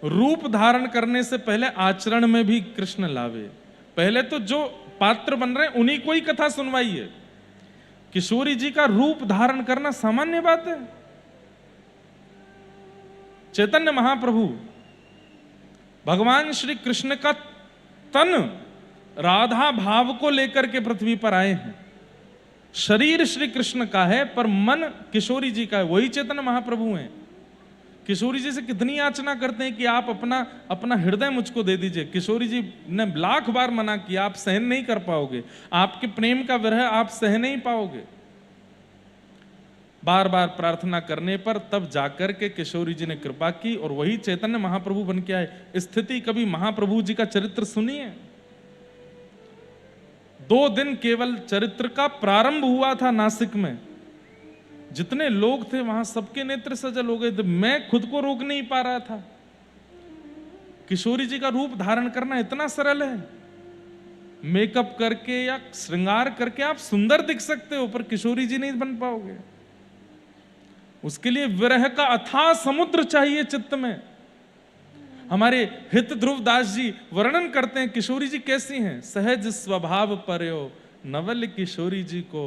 रूप धारण करने से पहले आचरण में भी कृष्ण लावे। पहले तो जो पात्र बन रहे हैं उन्हीं को ही कथा सुनवाइए। किशोरी जी का रूप धारण करना सामान्य बात है। चैतन्य महाप्रभु भगवान श्री कृष्ण का तन राधा भाव को लेकर के पृथ्वी पर आए हैं। शरीर श्री कृष्ण का है पर मन किशोरी जी का है, वही चैतन्य महाप्रभु हैं। किशोरी जी से कितनी याचना करते हैं कि आप अपना हृदय मुझको दे दीजिए। किशोरी जी ने लाख बार मना किया, आप सहन नहीं कर पाओगे, आपके प्रेम का विरह आप सह नहीं पाओगे। बार बार प्रार्थना करने पर तब जाकर के किशोरी जी ने कृपा की और वही चैतन्य महाप्रभु बन के आए। स्थिति कभी महाप्रभु जी का चरित्र सुनिए। 2 दिन केवल चरित्र का प्रारंभ हुआ था नासिक में, जितने लोग थे वहां सबके नेत्र सजल हो गए थे। मैं खुद को रोक नहीं पा रहा था। किशोरी जी का रूप धारण करना इतना सरल है, मेकअप करके या श्रृंगार करके आप सुंदर दिख सकते हो, पर किशोरी जी नहीं बन पाओगे। उसके लिए विरह का अथाह समुद्र चाहिए चित्त में। हमारे हित ध्रुव दास जी वर्णन करते हैं किशोरी जी कैसी हैं। सहज स्वभाव पर्यो नवल किशोरी जी को,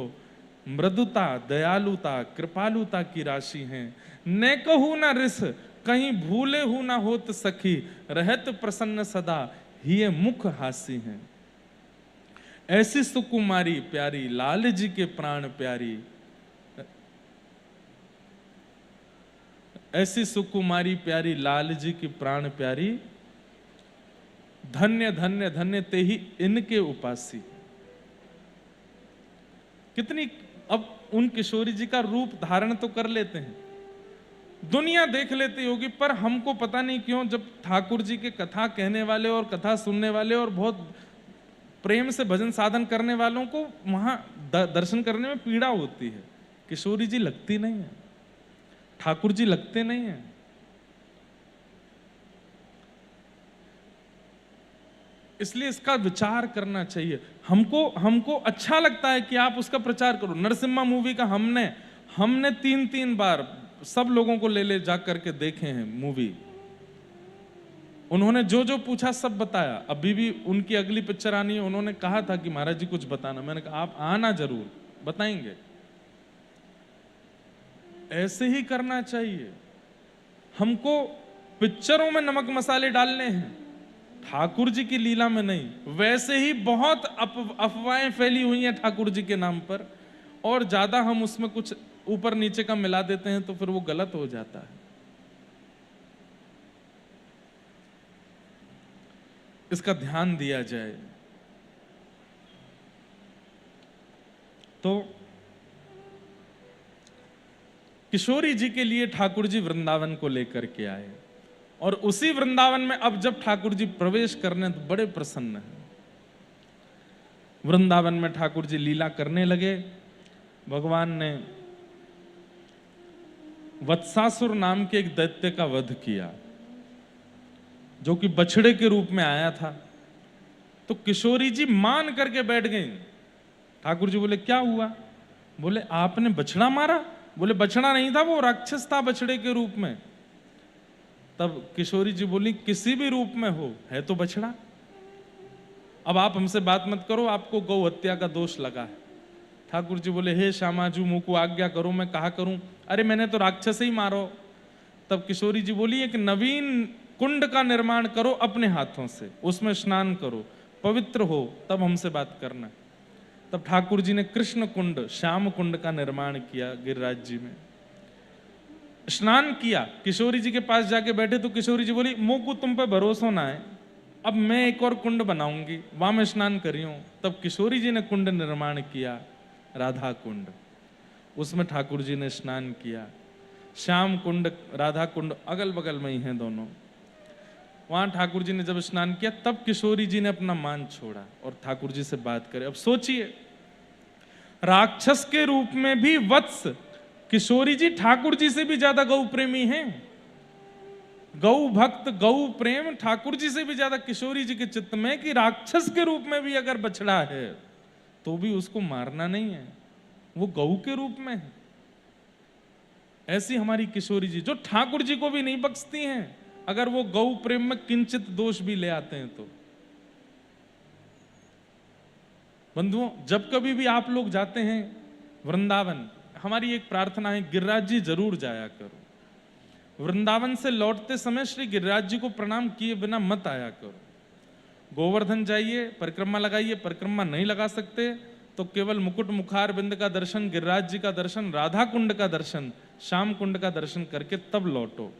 मृदुता दयालुता कृपालुता की राशि हैं। न कहू न रिस कहीं भूले हूं न होत सखी, रहत प्रसन्न सदा ही मुख हासी हैं। ऐसी सुकुमारी प्यारी लाल जी के प्राण प्यारी, ऐसी सुकुमारी प्यारी लाल जी की प्राण प्यारी, धन्य धन्य धन्य ते ही इनके उपासी। कितनी, अब उन किशोरी जी का रूप धारण तो कर लेते हैं, दुनिया देख लेती होगी, पर हमको पता नहीं क्यों जब ठाकुर जी के कथा कहने वाले और कथा सुनने वाले और बहुत प्रेम से भजन साधन करने वालों को वहां दर्शन करने में पीड़ा होती है। किशोरी जी लगती नहीं है, ठाकुर जी लगते नहीं हैं। इसलिए इसका विचार करना चाहिए। हमको अच्छा लगता है कि आप उसका प्रचार करो। नरसिम्हा मूवी का हमने 3 बार सब लोगों को ले जा करके देखे हैं मूवी। उन्होंने जो जो पूछा सब बताया। अभी भी उनकी अगली पिक्चर आनी है, उन्होंने कहा था कि महाराज जी कुछ बताना। मैंने कहा आप आना जरूर, बताएंगे। ऐसे ही करना चाहिए। हमको पिक्चरों में नमक मसाले डालने हैं, ठाकुर जी की लीला में नहीं। वैसे ही बहुत अफवाहें फैली हुई हैं ठाकुर जी के नाम पर, और ज्यादा हम उसमें कुछ ऊपर नीचे का मिला देते हैं तो फिर वो गलत हो जाता है। इसका ध्यान दिया जाए। तो किशोरी जी के लिए ठाकुर जी वृंदावन को लेकर के आए, और उसी वृंदावन में अब जब ठाकुर जी प्रवेश करने तो बड़े प्रसन्न हैं। वृंदावन में ठाकुर जी लीला करने लगे। भगवान ने वत्सासुर नाम के एक दैत्य का वध किया, जो कि बछड़े के रूप में आया था। तो किशोरी जी मान करके बैठ गई। ठाकुर जी बोले क्या हुआ? बोले आपने बछड़ा मारा? बोले बछड़ा नहीं था, वो राक्षस था बछड़े के रूप में। तब किशोरी जी बोली किसी भी रूप में हो, है तो बछड़ा। अब आप हमसे बात मत करो, आपको गौ हत्या का दोष लगा है। ठाकुर जी बोले, हे श्यामाजू मुँह को आज्ञा करो, मैं कहा करूं? अरे मैंने तो राक्षस ही मारो। तब किशोरी जी बोली, एक नवीन कुंड का निर्माण करो अपने हाथों से, उसमें स्नान करो, पवित्र हो, तब हमसे बात करना। तब ठाकुर जी ने कृष्ण कुंड, श्याम कुंड का निर्माण किया गिरिराज जी में, स्नान किया। किशोरी जी के पास जाके बैठे तो किशोरी जी बोली, मुंह को तुम पे भरोसा ना है, अब मैं एक और कुंड बनाऊंगी, वहां मैं स्नान करी हूं। तब किशोरी जी ने कुंड निर्माण किया, राधा कुंड, उसमें ठाकुर जी ने स्नान किया। श्याम कुंड, राधा कुंड अगल बगल में ही हैं दोनों। वहां ठाकुर जी ने जब स्नान किया, तब किशोरी जी ने अपना मान छोड़ा और ठाकुर जी से बात करे। अब सोचिए, राक्षस के रूप में भी वत्स किशोरी जी ठाकुर जी से भी ज्यादा गौ प्रेमी हैं। गौ भक्त, गौ प्रेम ठाकुर जी से भी ज्यादा किशोरी जी के चित्त में, कि राक्षस के रूप में भी अगर बछड़ा है तो भी उसको मारना नहीं है, वो गौ के रूप में है। ऐसी हमारी किशोरी जी, जो ठाकुर जी को भी नहीं बख्शती हैं अगर वो गौ प्रेम में किंचित दोष भी ले आते हैं तो। बंधुओं, जब कभी भी आप लोग जाते हैं वृंदावन, हमारी एक प्रार्थना है, गिरिराज जी जरूर जाया करो। वृंदावन से लौटते समय श्री गिरिराज जी को प्रणाम किए बिना मत आया करो। गोवर्धन जाइए, परिक्रमा लगाइए, परिक्रमा नहीं लगा सकते तो केवल मुकुट मुखार बिंद का दर्शन, गिरिराज जी का दर्शन, राधा कुंड का दर्शन, श्याम कुंड का दर्शन करके तब लौटो।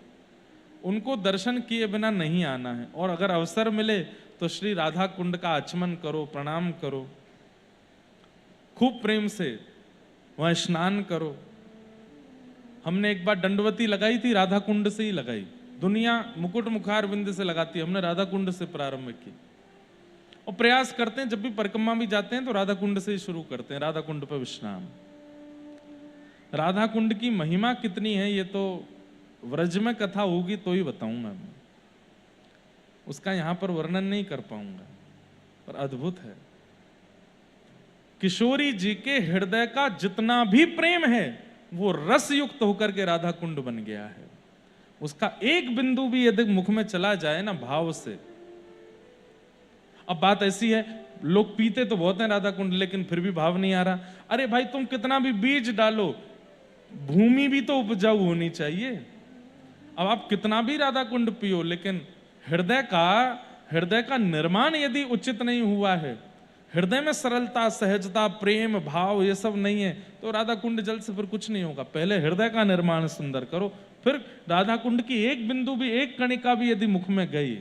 उनको दर्शन किए बिना नहीं आना है। और अगर अवसर मिले तो श्री राधा कुंड का आचमन करो, प्रणाम करो, खूब प्रेम से वहां स्नान करो। हमने एक बार दंडवती लगाई थी, राधा कुंड से ही लगाई। दुनिया मुकुट मुखार बिंद से लगाती है, हमने राधा कुंड से प्रारंभ की। और प्रयास करते हैं जब भी परिक्रमा भी जाते हैं तो राधा कुंड से ही शुरू करते हैं, राधा कुंड पर विश्राम। राधा कुंड की महिमा कितनी है ये तो व्रज में कथा होगी तो ही बताऊंगा मैं, उसका यहां पर वर्णन नहीं कर पाऊंगा, पर अद्भुत है। किशोरी जी के हृदय का जितना भी प्रेम है वो रस युक्त होकर के राधा कुंड बन गया है। उसका एक बिंदु भी यदि मुख में चला जाए ना भाव से। अब बात ऐसी है, लोग पीते तो बहुत हैं राधा कुंड, लेकिन फिर भी भाव नहीं आ रहा। अरे भाई, तुम कितना भी बीज डालो, भूमि भी तो उपजाऊ होनी चाहिए। अब आप कितना भी राधा कुंड पियो, लेकिन हृदय का निर्माण यदि उचित नहीं हुआ है, हृदय में सरलता, सहजता, प्रेम भाव ये सब नहीं है, तो राधा कुंड जल से फिर कुछ नहीं होगा। पहले हृदय का निर्माण सुंदर करो, फिर राधा कुंड की एक बिंदु भी, एक कणिका भी यदि मुख में गई,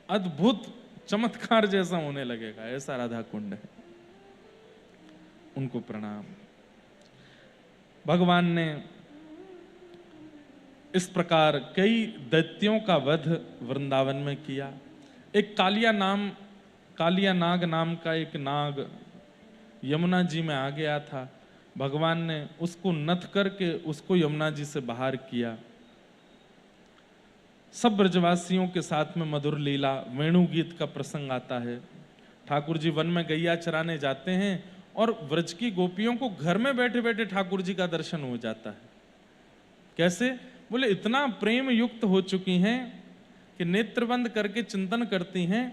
अद्भुत चमत्कार जैसा होने लगेगा। ऐसा राधा कुंड है। उनको प्रणाम। भगवान ने इस प्रकार कई दैत्यों का वध वृंदावन में किया। एक कालिया नाग नाम का एक नाग यमुना जी में आ गया था। भगवान ने उसको नथ करके उसको यमुना जी से बाहर किया। सब ब्रजवासियों के साथ में मधुर लीला, वेणु गीत का प्रसंग आता है। ठाकुर जी वन में गैया चराने जाते हैं और व्रज की गोपियों को घर में बैठे बैठे ठाकुर जी का दर्शन हो जाता है। कैसे? बोले इतना प्रेम युक्त हो चुकी हैं कि नेत्र बंद करके चिंतन करती हैं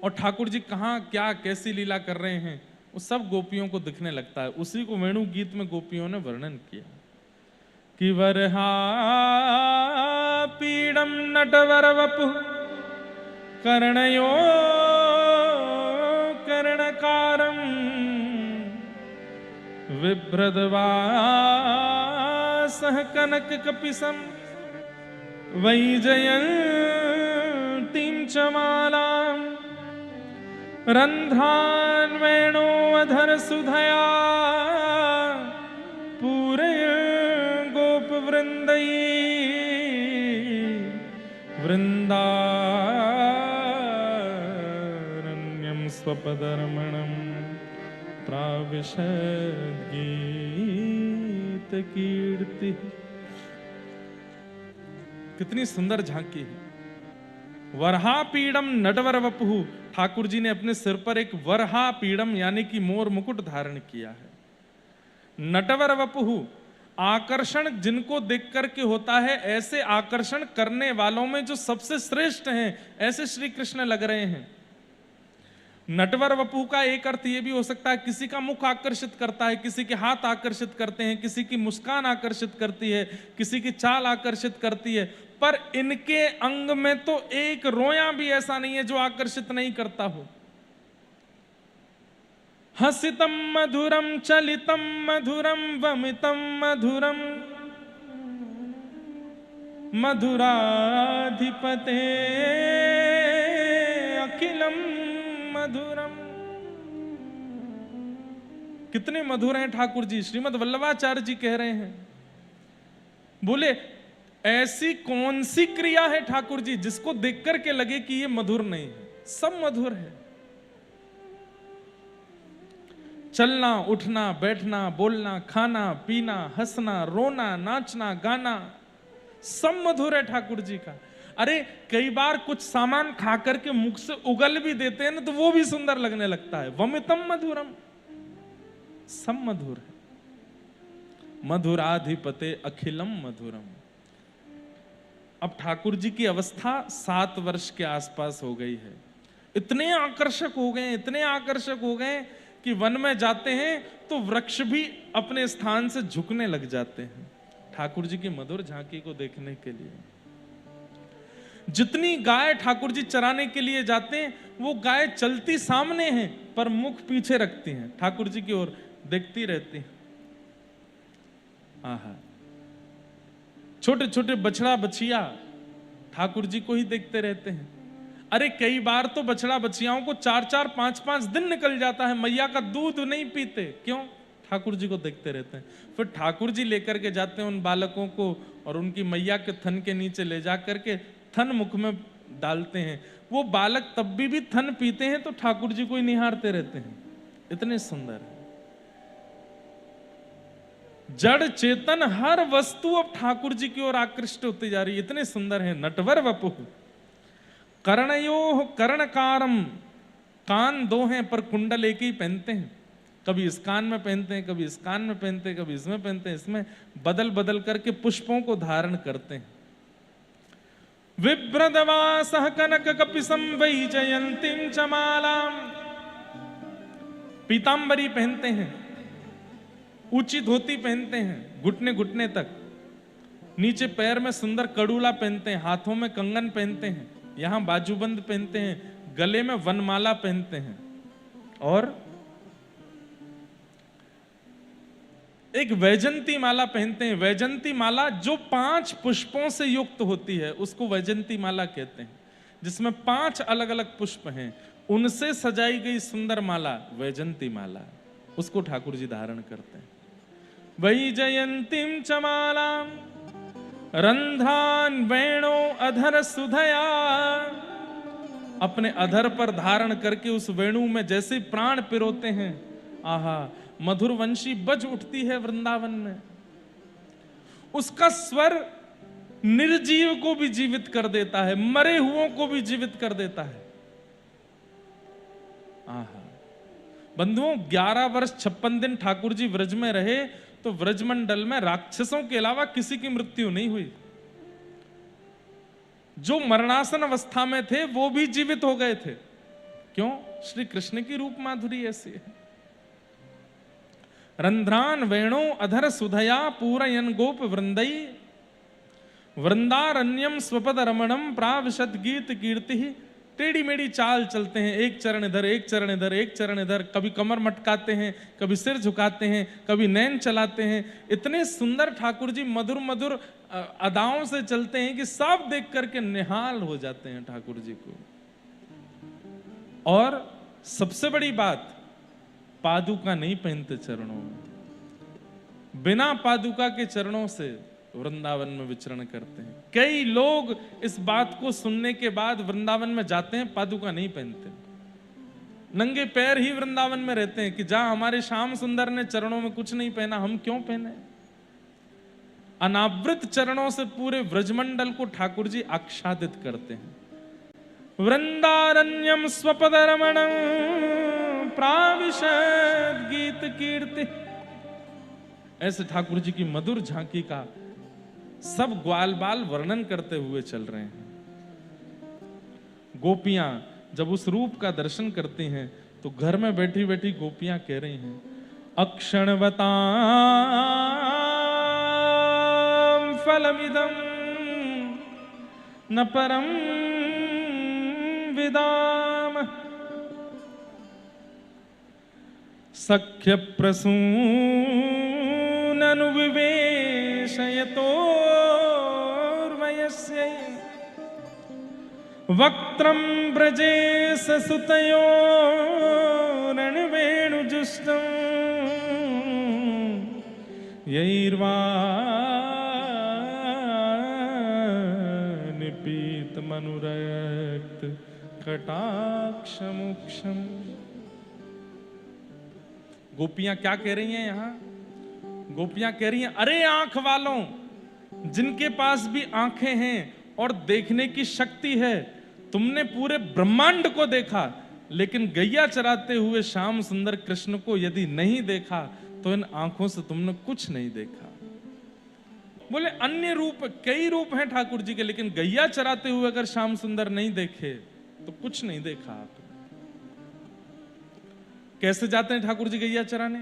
और ठाकुर जी कहाँ क्या कैसी लीला कर रहे हैं वो सब गोपियों को दिखने लगता है। उसी को वेणु गीत में गोपियों ने वर्णन किया कि वरहा पीडम नटवर वपु कर्णयो कर्णकारम विभ्रदवा सह कनक कपिसम वैजयंतीं च मालां रंध्रान् वेणोऽधर सुधया पूरय गोपवृन्दै वृन्दारण्यं स्वपदरमणं प्राविशद्गीतकीर्ति। कितनी सुंदर झांकी है। वरहा पीड़म नटवर वपुहु, ठाकुर जी ने अपने सिर पर एक वरहा पीड़म यानी कि मोर मुकुट धारण किया है। नटवर वपुहु, आकर्षण जिनको देख करके होता है, ऐसे आकर्षण करने वालों में जो सबसे श्रेष्ठ हैं, ऐसे श्री कृष्ण लग रहे हैं। नटवर वपु का एक अर्थ ये भी हो सकता है किसी का मुख आकर्षित करता है, किसी के हाथ आकर्षित करते हैं, किसी की मुस्कान आकर्षित करती है, किसी की चाल आकर्षित करती है, पर इनके अंग में तो एक रोया भी ऐसा नहीं है जो आकर्षित नहीं करता हो। हसितम मधुरम चलितम मधुरम वमितम मधुरम मधुराधिपते अखिलम मधुरम। कितने मधुर हैं ठाकुर जी। श्रीमद् वल्लभाचार्य जी कह रहे हैं, बोले ऐसी कौन सी क्रिया है ठाकुर जी जिसको देख करके लगे कि ये मधुर नहीं है, सब मधुर है। चलना, उठना, बैठना, बोलना, खाना, पीना, हंसना, रोना, नाचना, गाना, सब मधुर है ठाकुर जी का। अरे कई बार कुछ सामान खा करके मुख से उगल भी देते हैं ना, तो वो भी सुंदर लगने लगता है। वमितम मधुरम, सब मधुर है। मधुराधिपते अखिलम मधुरम। अब ठाकुर जी की अवस्था 7 वर्ष के आसपास हो गई है। इतने आकर्षक हो गए, इतने आकर्षक हो गए कि वन में जाते हैं तो वृक्ष भी अपने स्थान से झुकने लग जाते हैं ठाकुर जी की मधुर झांकी को देखने के लिए। जितनी गाय ठाकुर जी चराने के लिए जाते हैं, वो गाय चलती सामने हैं पर मुख पीछे रखती हैं, ठाकुर जी की ओर देखती रहती हैं। आहा, छोटे छोटे बछड़ा बछिया ठाकुर जी को ही देखते रहते हैं। अरे कई बार तो बछड़ा बछियाओं को 4-4, 5-5 दिन निकल जाता है, मैया का दूध नहीं पीते। क्यों? ठाकुर जी को देखते रहते हैं। फिर ठाकुर जी लेकर के जाते हैं उन बालकों को और उनकी मैया के थन के नीचे ले जा करके थन मुख में डालते हैं। वो बालक तब भी थन पीते हैं तो ठाकुर जी को ही निहारते रहते हैं। इतने सुंदर है। जड़ चेतन हर वस्तु अब ठाकुर जी की ओर आकृष्ट होती जा रही है। इतने सुंदर है। नटवर वपु कर्णयोः कर्णकारम, कान 2 हैं पर कुंडल एक ही पहनते हैं। कभी इस कान में पहनते हैं, कभी इस कान में पहनते हैं, कभी इसमें पहनते हैं। इसमें बदल बदल करके पुष्पों को धारण करते हैं। विभ्रदवासः कनक कपिसं वैजयन्तीं च मालाम्, पीतांबरी पहनते हैं, ऊंची धोती पहनते हैं घुटने घुटने तक, नीचे पैर में सुंदर कड़ूला पहनते हैं, हाथों में कंगन पहनते हैं, यहां बाजूबंद पहनते हैं, गले में वनमाला पहनते हैं और एक वैजंती माला पहनते हैं। वैजंती माला जो 5 पुष्पों से युक्त होती है उसको वैजंती माला कहते हैं, जिसमें 5 अलग अलग पुष्प हैं, उनसे सजाई गई सुंदर माला वैजंती माला, उसको ठाकुर जी धारण करते हैं। वैजयंतीं च मालां रंध्रान वेणो अधर सुधया, अपने अधर पर धारण करके उस वेणु में जैसे प्राण पिरोते हैं, आहा, मधुर वंशी बज उठती है वृंदावन में। उसका स्वर निर्जीव को भी जीवित कर देता है, मरे हुओं को भी जीवित कर देता है। आहा, बंधुओं 11 वर्ष 56 दिन ठाकुर जी व्रज में रहे तो व्रजमंडल में राक्षसों के अलावा किसी की मृत्यु नहीं हुई। जो मरणासन अवस्था में थे वो भी जीवित हो गए थे। क्यों? श्री कृष्ण की रूप माधुरी ऐसी है। रंध्रान वेणो अधर सुधया पूरयन गोप वृंदई, वृंदारण्यम स्वपद रमणम प्राविशद गीत कीर्ति। टेढ़ी मेढ़ी चाल चलते हैं, एक चरण इधर, एक चरण इधर, एक चरण इधर, कभी कमर मटकाते हैं, कभी सिर झुकाते हैं, कभी नैन चलाते हैं। इतने सुंदर ठाकुर जी मधुर मधुर अदाओं से चलते हैं कि सब देख करके निहाल हो जाते हैं ठाकुर जी को। और सबसे बड़ी बात, पादुका नहीं पहनते चरणों में, बिना पादुका के चरणों से वृंदावन में विचरण करते हैं। कई लोग इस बात को सुनने के बाद वृंदावन में जाते हैं, पादुका नहीं पहनते, नंगे पैर ही वृंदावन में रहते हैं कि जहां हमारे श्याम सुंदर ने चरणों में कुछ नहीं पहना, हम क्यों पहने। अनावृत चरणों से पूरे व्रजमंडल को ठाकुर जी आच्छादित करते हैं। वृंदारण्यम स्वपद रमणं प्राविशद गीत कीर्ति। ऐसे ठाकुर जी की मधुर झांकी का सब ग्वाल बाल वर्णन करते हुए चल रहे हैं। गोपियां जब उस रूप का दर्शन करती हैं तो घर में बैठी बैठी गोपियां कह रही हैं, अक्षणवतां फलमिदं न परम विदाम सख्य प्रसूननु विवेशयतोर्वयस्यै वक्त्रं ब्रजेश सुतयोरणवेणुजुष्टं यैर्वा निपीतमनुरक्त कटाक्षमुक्षम। गोपियां क्या कह रही हैं यहां? गोपियां कह रही हैं, अरे आंख वालों, जिनके पास भी आंखें हैं और देखने की शक्ति है, तुमने पूरे ब्रह्मांड को देखा, लेकिन गैया चराते हुए श्याम सुंदर कृष्ण को यदि नहीं देखा तो इन आंखों से तुमने कुछ नहीं देखा। बोले अन्य रूप, कई रूप हैं ठाकुर जी के, लेकिन गैया चराते हुए अगर श्याम सुंदर नहीं देखे तो कुछ नहीं देखा आपने। कैसे जाते हैं ठाकुर जी गैया चराने?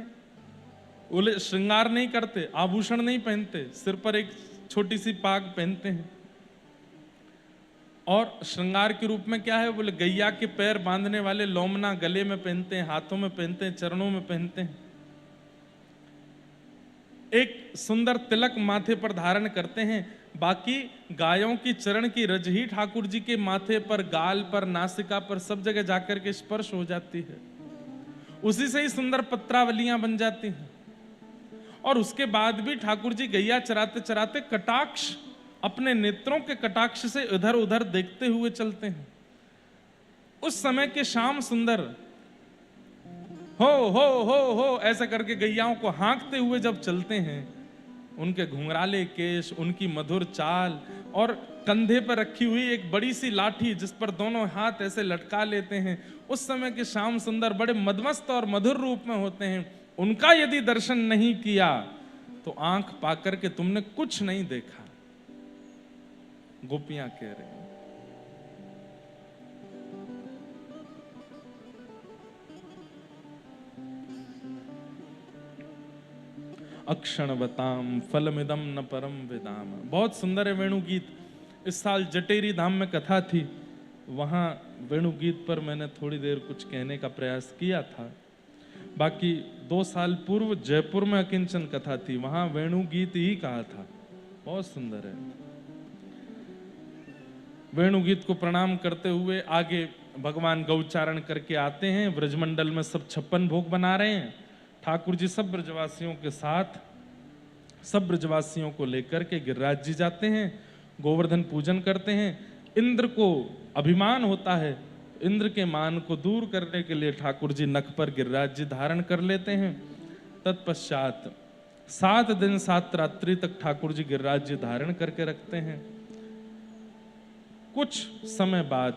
बोले श्रृंगार नहीं करते, आभूषण नहीं पहनते, सिर पर एक छोटी सी पाग पहनते हैं। और श्रृंगार के रूप में क्या है? बोले गैया के पैर बांधने वाले लोमना गले में पहनते हैं, हाथों में पहनते हैं, चरणों में पहनते हैं। एक सुंदर तिलक माथे पर धारण करते हैं। बाकी गायों की चरण की रज ही ठाकुर जी के माथे पर, गाल पर, नासिका पर सब जगह जाकर के स्पर्श हो जाती है। उसी से ही सुंदर पत्रावलियां बन जाती हैं। और उसके बाद भी ठाकुर जी गैया चराते चराते कटाक्ष, अपने नेत्रों के कटाक्ष से इधर उधर देखते हुए चलते हैं। उस समय के श्याम सुंदर हो ऐसा करके गैयाओं को हाँकते हुए जब चलते हैं, उनके घुंघराले केश, उनकी मधुर चाल और कंधे पर रखी हुई एक बड़ी सी लाठी जिस पर दोनों हाथ ऐसे लटका लेते हैं, उस समय के श्याम सुंदर बड़े मदमस्त और मधुर रूप में होते हैं। उनका यदि दर्शन नहीं किया तो आंख पाकर के तुमने कुछ नहीं देखा। गोपियां कह रही हैं। अक्षणवताम फलमिदम न परम विदाम। बहुत सुंदर है वेणु गीत। इस साल जटेरी धाम में कथा थी, वहां वेणु गीत पर मैंने थोड़ी देर कुछ कहने का प्रयास किया था। बाकी 2 साल पूर्व जयपुर में अकिंचन कथा थी, वहां वेणु गीत ही कहा था। बहुत सुंदर है। वेणु गीत को प्रणाम करते हुए आगे भगवान गौचारण करके आते हैं। ब्रजमंडल में सब 56 भोग बना रहे हैं। ठाकुर जी सब ब्रजवासियों के साथ, सब ब्रजवासियों को लेकर के गिरिराज जी जाते हैं, गोवर्धन पूजन करते हैं। इंद्र को अभिमान होता है, इंद्र के मान को दूर करने के लिए ठाकुर जी नख पर गिरिराज जी धारण कर लेते हैं। तत्पश्चात 7 दिन 7 रात्रि तक ठाकुर जी गिरिराज जी धारण करके रखते हैं। कुछ समय बाद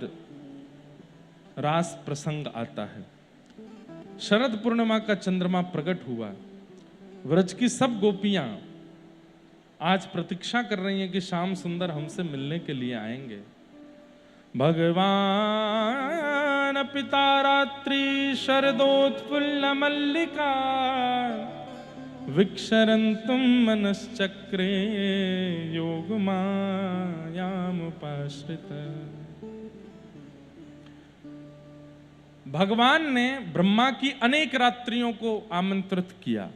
रास प्रसंग आता है। शरद पूर्णिमा का चंद्रमा प्रकट हुआ। व्रज की सब गोपियां आज प्रतीक्षा कर रही हैं कि श्याम सुंदर हमसे मिलने के लिए आएंगे। भगवान पिता रात्रि शरदोत्फुल्ल मल्लिका विक्षरन्तुम मनश्चक्रे योगमायामुपाश्रित। भगवान ने ब्रह्मा की अनेक रात्रियों को आमंत्रित किया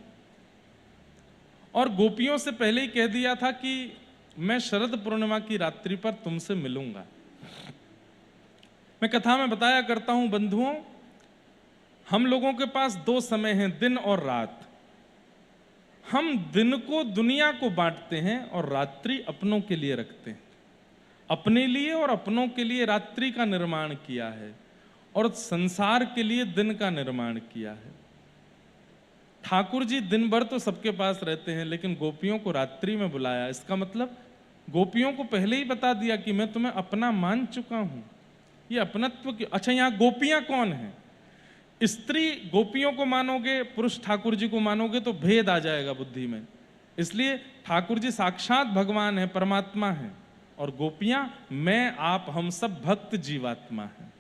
और गोपियों से पहले ही कह दिया था कि मैं शरद पूर्णिमा की रात्रि पर तुमसे मिलूंगा। मैं कथा में बताया करता हूं बंधुओं, हम लोगों के पास 2 समय हैं, दिन और रात। हम दिन को दुनिया को बांटते हैं और रात्रि अपनों के लिए रखते हैं। अपने लिए और अपनों के लिए रात्रि का निर्माण किया है और संसार के लिए दिन का निर्माण किया है। ठाकुर जी दिन भर तो सबके पास रहते हैं, लेकिन गोपियों को रात्रि में बुलाया। इसका मतलब गोपियों को पहले ही बता दिया कि मैं तुम्हें अपना मान चुका हूं। ये अपनत्व की। अच्छा, यहां गोपियां कौन है? स्त्री गोपियों को मानोगे, पुरुष ठाकुर जी को मानोगे तो भेद आ जाएगा बुद्धि में। इसलिए ठाकुर जी साक्षात भगवान है, परमात्मा है, और गोपियां मैं, आप, हम सब भक्त जीवात्मा हैं।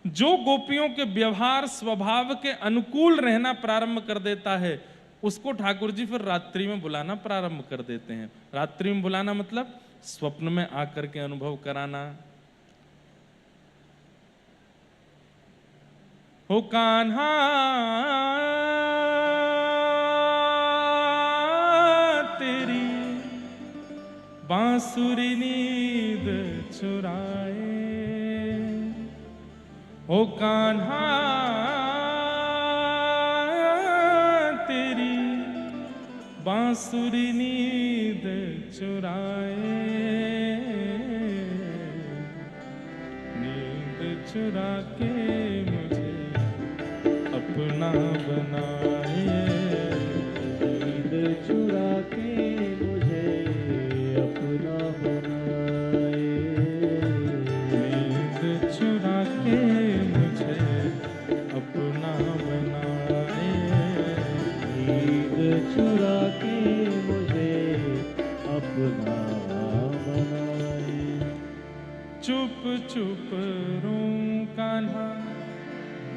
जो गोपियों के व्यवहार स्वभाव के अनुकूल रहना प्रारंभ कर देता है उसको ठाकुर जी फिर रात्रि में बुलाना प्रारंभ कर देते हैं। रात्रि में बुलाना मतलब स्वप्न में आकर के अनुभव कराना। हो कान्हा तेरी बांसुरी नींद चुराए, हो कान्हा तेरी बांसुरी नींद चुराए, नींद चुरा के मुझे अपना बनाए, नींद चुरा के मुझे अपना बनाए, नींद चुरा के मुझे अपना बनाए, नींद चुरा के मुझे अपना बनाए। चुप चुप रूं कान्हा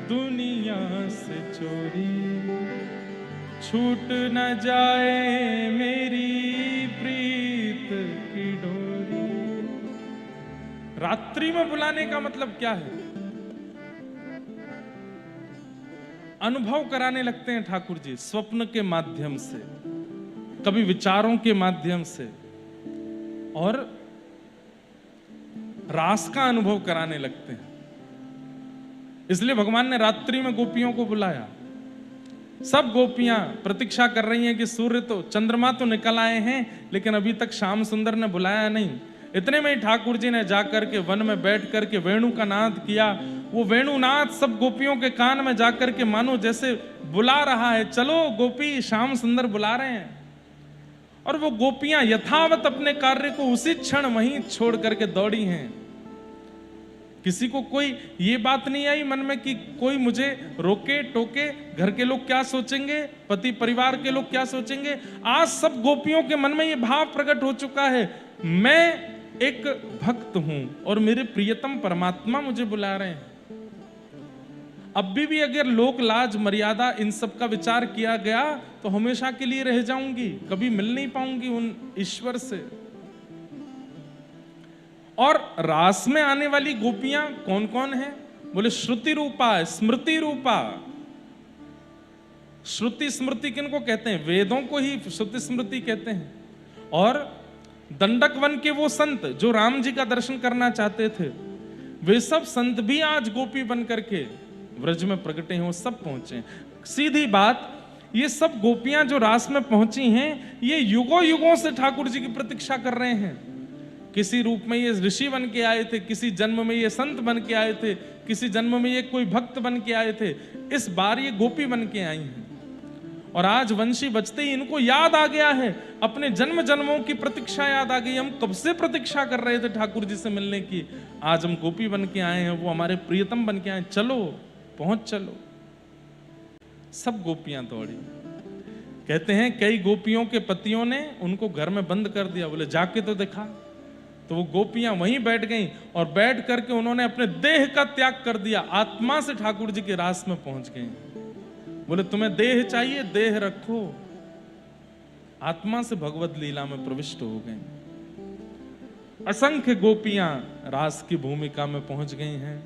दुनिया से चोरी, छूट न जाए मेरी प्रीत की डोरी। रात्रि में बुलाने का मतलब क्या है? अनुभव कराने लगते हैं ठाकुर जी स्वप्न के माध्यम से, कभी विचारों के माध्यम से, और रास का अनुभव कराने लगते हैं। इसलिए भगवान ने रात्रि में गोपियों को बुलाया। सब गोपियां प्रतीक्षा कर रही हैं कि सूर्य तो, चंद्रमा तो निकल आए हैं, लेकिन अभी तक श्याम सुंदर ने बुलाया नहीं। इतने में ही ठाकुर जी ने जाकर के वन में बैठ करके वेणु का नाद किया। वो वेणुनाद सब गोपियों के कान में जाकर के मानो जैसे बुला रहा है, चलो गोपी श्याम सुंदर बुला रहे हैं। और वो गोपियां यथावत अपने कार्य को उसी क्षण वहीं छोड़ करके दौड़ी हैं। किसी को कोई ये बात नहीं आई मन में कि कोई मुझे रोके टोके, घर के लोग क्या सोचेंगे, पति परिवार के लोग क्या सोचेंगे। आज सब गोपियों के मन में ये भाव प्रकट हो चुका है, मैं एक भक्त हूं और मेरे प्रियतम परमात्मा मुझे बुला रहे हैं। अब भी अगर लोक लाज मर्यादा इन सब का विचार किया गया तो हमेशा के लिए रह जाऊंगी, कभी मिल नहीं पाऊंगी उन ईश्वर से। और रास में आने वाली गोपियां कौन कौन हैं? बोले श्रुति रूपा, स्मृति रूपा। श्रुति स्मृति किनको कहते हैं? वेदों को ही श्रुति स्मृति कहते हैं। और दंडक वन के वो संत जो राम जी का दर्शन करना चाहते थे, वे सब संत भी आज गोपी बन करके व्रज में प्रकटे हैं, वो सब पहुंचे। सीधी बात, ये सब गोपियां जो रास में पहुंची हैं, ये युगों युगों से ठाकुर जी की प्रतीक्षा कर रहे हैं। किसी रूप में ये ऋषि बन के आए थे, किसी जन्म में ये संत बन के आए थे, किसी जन्म में ये कोई भक्त बन के आए थे। इस बार ये गोपी बन के आई हैं। और आज वंशी बजते ही इनको याद आ गया है, अपने जन्म जन्मों की प्रतीक्षा याद आ गई। हम कब से प्रतीक्षा कर रहे थे ठाकुर जी से मिलने की, आज हम गोपी बन के आए हैं, वो हमारे प्रियतम बन के आए, चलो पहुंच चलो। सब गोपियां दौड़ी। कहते हैं कई गोपियों के पतियों ने उनको घर में बंद कर दिया, बोले जाके तो दिखा। तो वो गोपियां वहीं बैठ गईं और बैठ करके उन्होंने अपने देह का त्याग कर दिया, आत्मा से ठाकुर जी के रास में पहुंच गईं। बोले तुम्हें देह चाहिए, देह रखो। आत्मा से भगवत लीला में प्रविष्ट हो गए। असंख्य गोपियां रास की भूमिका में पहुंच गई हैं।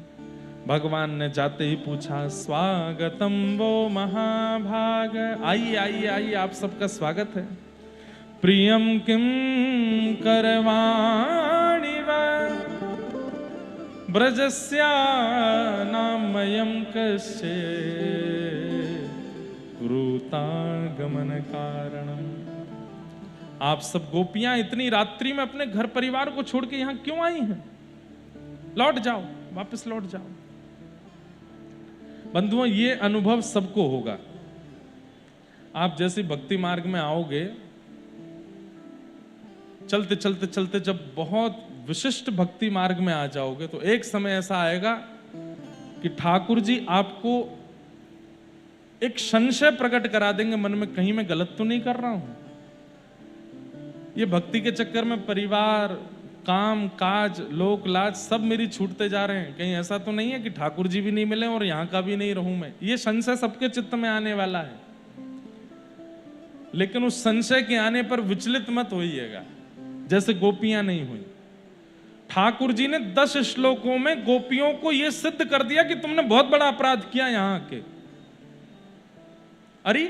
भगवान ने जाते ही पूछा, स्वागतम वो महाभाग। आइए आइए आइए, आप सबका स्वागत है। प्रियम किम करवाणि वा ब्रजस्या नामयं कस्य रूतागमन कारणम। आप सब गोपियां इतनी रात्रि में अपने घर परिवार को छोड़ के यहां क्यों आई हैं? लौट जाओ, वापस लौट जाओ। बंधुओं, ये अनुभव सबको होगा। आप जैसे भक्ति मार्ग में आओगे, चलते चलते चलते जब बहुत विशिष्ट भक्ति मार्ग में आ जाओगे, तो एक समय ऐसा आएगा कि ठाकुर जी आपको एक संशय प्रकट करा देंगे मन में, कहीं मैं गलत तो नहीं कर रहा हूं। ये भक्ति के चक्कर में परिवार, काम काज लोक लाज सब मेरी छूटते जा रहे हैं। कहीं ऐसा तो नहीं है कि ठाकुर जी भी नहीं मिले और यहाँ का भी नहीं रहूं मैं। ये संशय सबके चित्त में आने वाला है, लेकिन उस संशय के आने पर विचलित मत होइएगा, जैसे गोपियां नहीं हुई। ठाकुर जी ने 10 श्लोकों में गोपियों को यह सिद्ध कर दिया कि तुमने बहुत बड़ा अपराध किया यहां के। अरे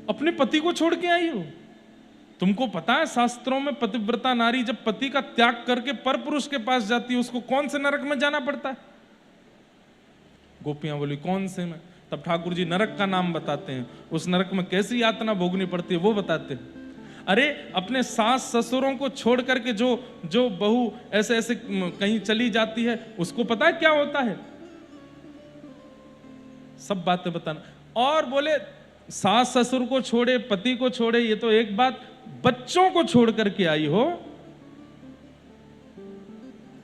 अपने पति को छोड़ के आई हो। तुमको पता है शास्त्रों में पतिव्रता नारी जब पति का त्याग करके पर पुरुष के पास जाती है उसको कौन से नरक में जाना पड़ता है? गोपियां बोली कौन से में? तब ठाकुर जी नरक का नाम बताते हैं, उस नरक में कैसी यातना भोगनी पड़ती है वो बताते हैं। अरे अपने सास ससुरों को छोड़ करके जो बहू ऐसे ऐसे कहीं चली जाती है उसको पता है क्या होता है? सब बातें बताना। और बोले सास ससुर को छोड़े पति को छोड़े ये तो एक बात, बच्चों को छोड़ करके आई हो।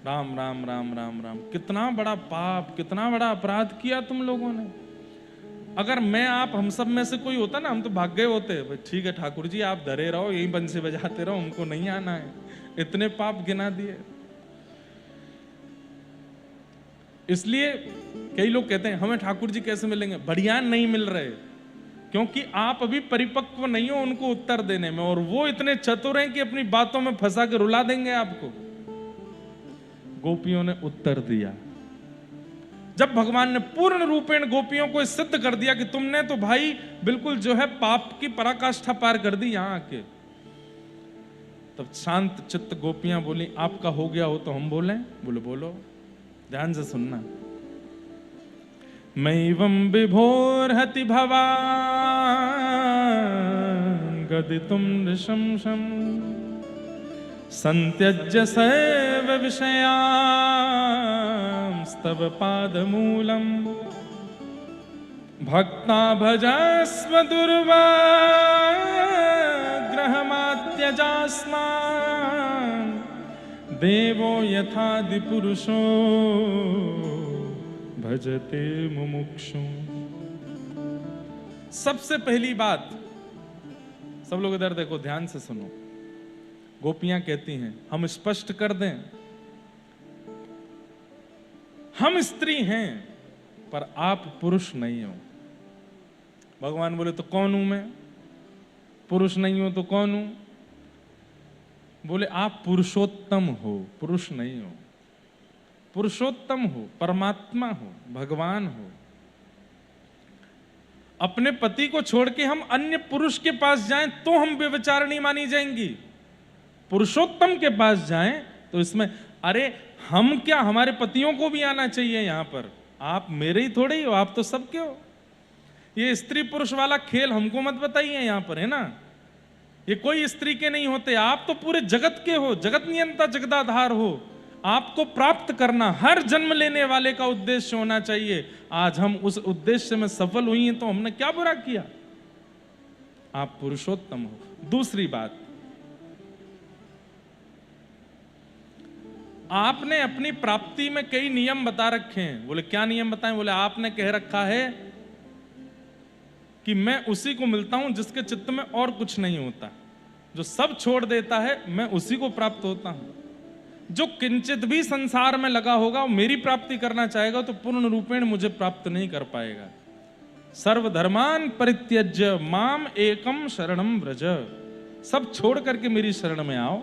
राम राम राम राम राम, कितना बड़ा पाप, कितना बड़ा अपराध किया तुम लोगों ने। अगर मैं आप हम सब में से कोई होता ना, हम तो भाग गए होते। भाई ठीक है ठाकुर जी आप डरे रहो, यही बंसी बजाते रहो, हमको नहीं आना है। इतने पाप गिना दिए। इसलिए कई लोग कहते हैं हमें ठाकुर जी कैसे मिलेंगे? बढ़िया नहीं मिल रहे, क्योंकि आप अभी परिपक्व नहीं हो उनको उत्तर देने में, और वो इतने चतुर हैं कि अपनी बातों में फंसा के रुला देंगे आपको। गोपियों ने उत्तर दिया। जब भगवान ने पूर्ण रूपेण गोपियों को सिद्ध कर दिया कि तुमने तो भाई बिल्कुल जो है पाप की पराकाष्ठा पार कर दी यहां आके, तब शांत चित्त गोपियां बोली आपका हो गया हो तो हम बोले? बोलो बोलो, ध्यान से सुनना। मैवं विभोर्हति भवान् गदितुं नृशंसं संत्यज्य सैव विषयांस्तव पादमूलम् भक्ता भजस्व दुर्वाग्रहमात्यजास्मान् देवो यथादिपुरुषो भजते मुमुक्षु। सबसे पहली बात, सब लोग इधर देखो, ध्यान से सुनो। गोपियां कहती हैं हम स्पष्ट कर दें, हम स्त्री हैं पर आप पुरुष नहीं हो। भगवान बोले तो कौन हूं मैं? पुरुष नहीं हो तो कौन हूं? बोले आप पुरुषोत्तम हो, पुरुष नहीं हो। पुरुषोत्तम हो, परमात्मा हो, भगवान हो। अपने पति को छोड़ के हम अन्य पुरुष के पास जाएं तो हम व्यभिचारिणी मानी जाएंगी। पुरुषोत्तम के पास जाएं तो इसमें अरे हम क्या, हमारे पतियों को भी आना चाहिए यहां पर। आप मेरे ही थोड़े ही हो, आप तो सबके हो। ये स्त्री पुरुष वाला खेल हमको मत बताइए यहां पर, है ना। ये कोई स्त्री के नहीं होते, आप तो पूरे जगत के हो, जगत नियंता जगदाधार हो। आपको प्राप्त करना हर जन्म लेने वाले का उद्देश्य होना चाहिए। आज हम उस उद्देश्य में सफल हुई हैं तो हमने क्या बुरा किया? आप पुरुषोत्तम हो। दूसरी बात, आपने अपनी प्राप्ति में कई नियम बता रखे हैं। बोले क्या नियम बताएं? बोले आपने कह रखा है कि मैं उसी को मिलता हूं जिसके चित्त में और कुछ नहीं होता, जो सब छोड़ देता है मैं उसी को प्राप्त होता हूं। जो किंचित भी संसार में लगा होगा वो मेरी प्राप्ति करना चाहेगा तो पूर्ण रूपेण मुझे प्राप्त नहीं कर पाएगा। सर्वधर्मान परित्यज्य माम एकम शरणम व्रज। सब छोड़ करके मेरी शरण में आओ।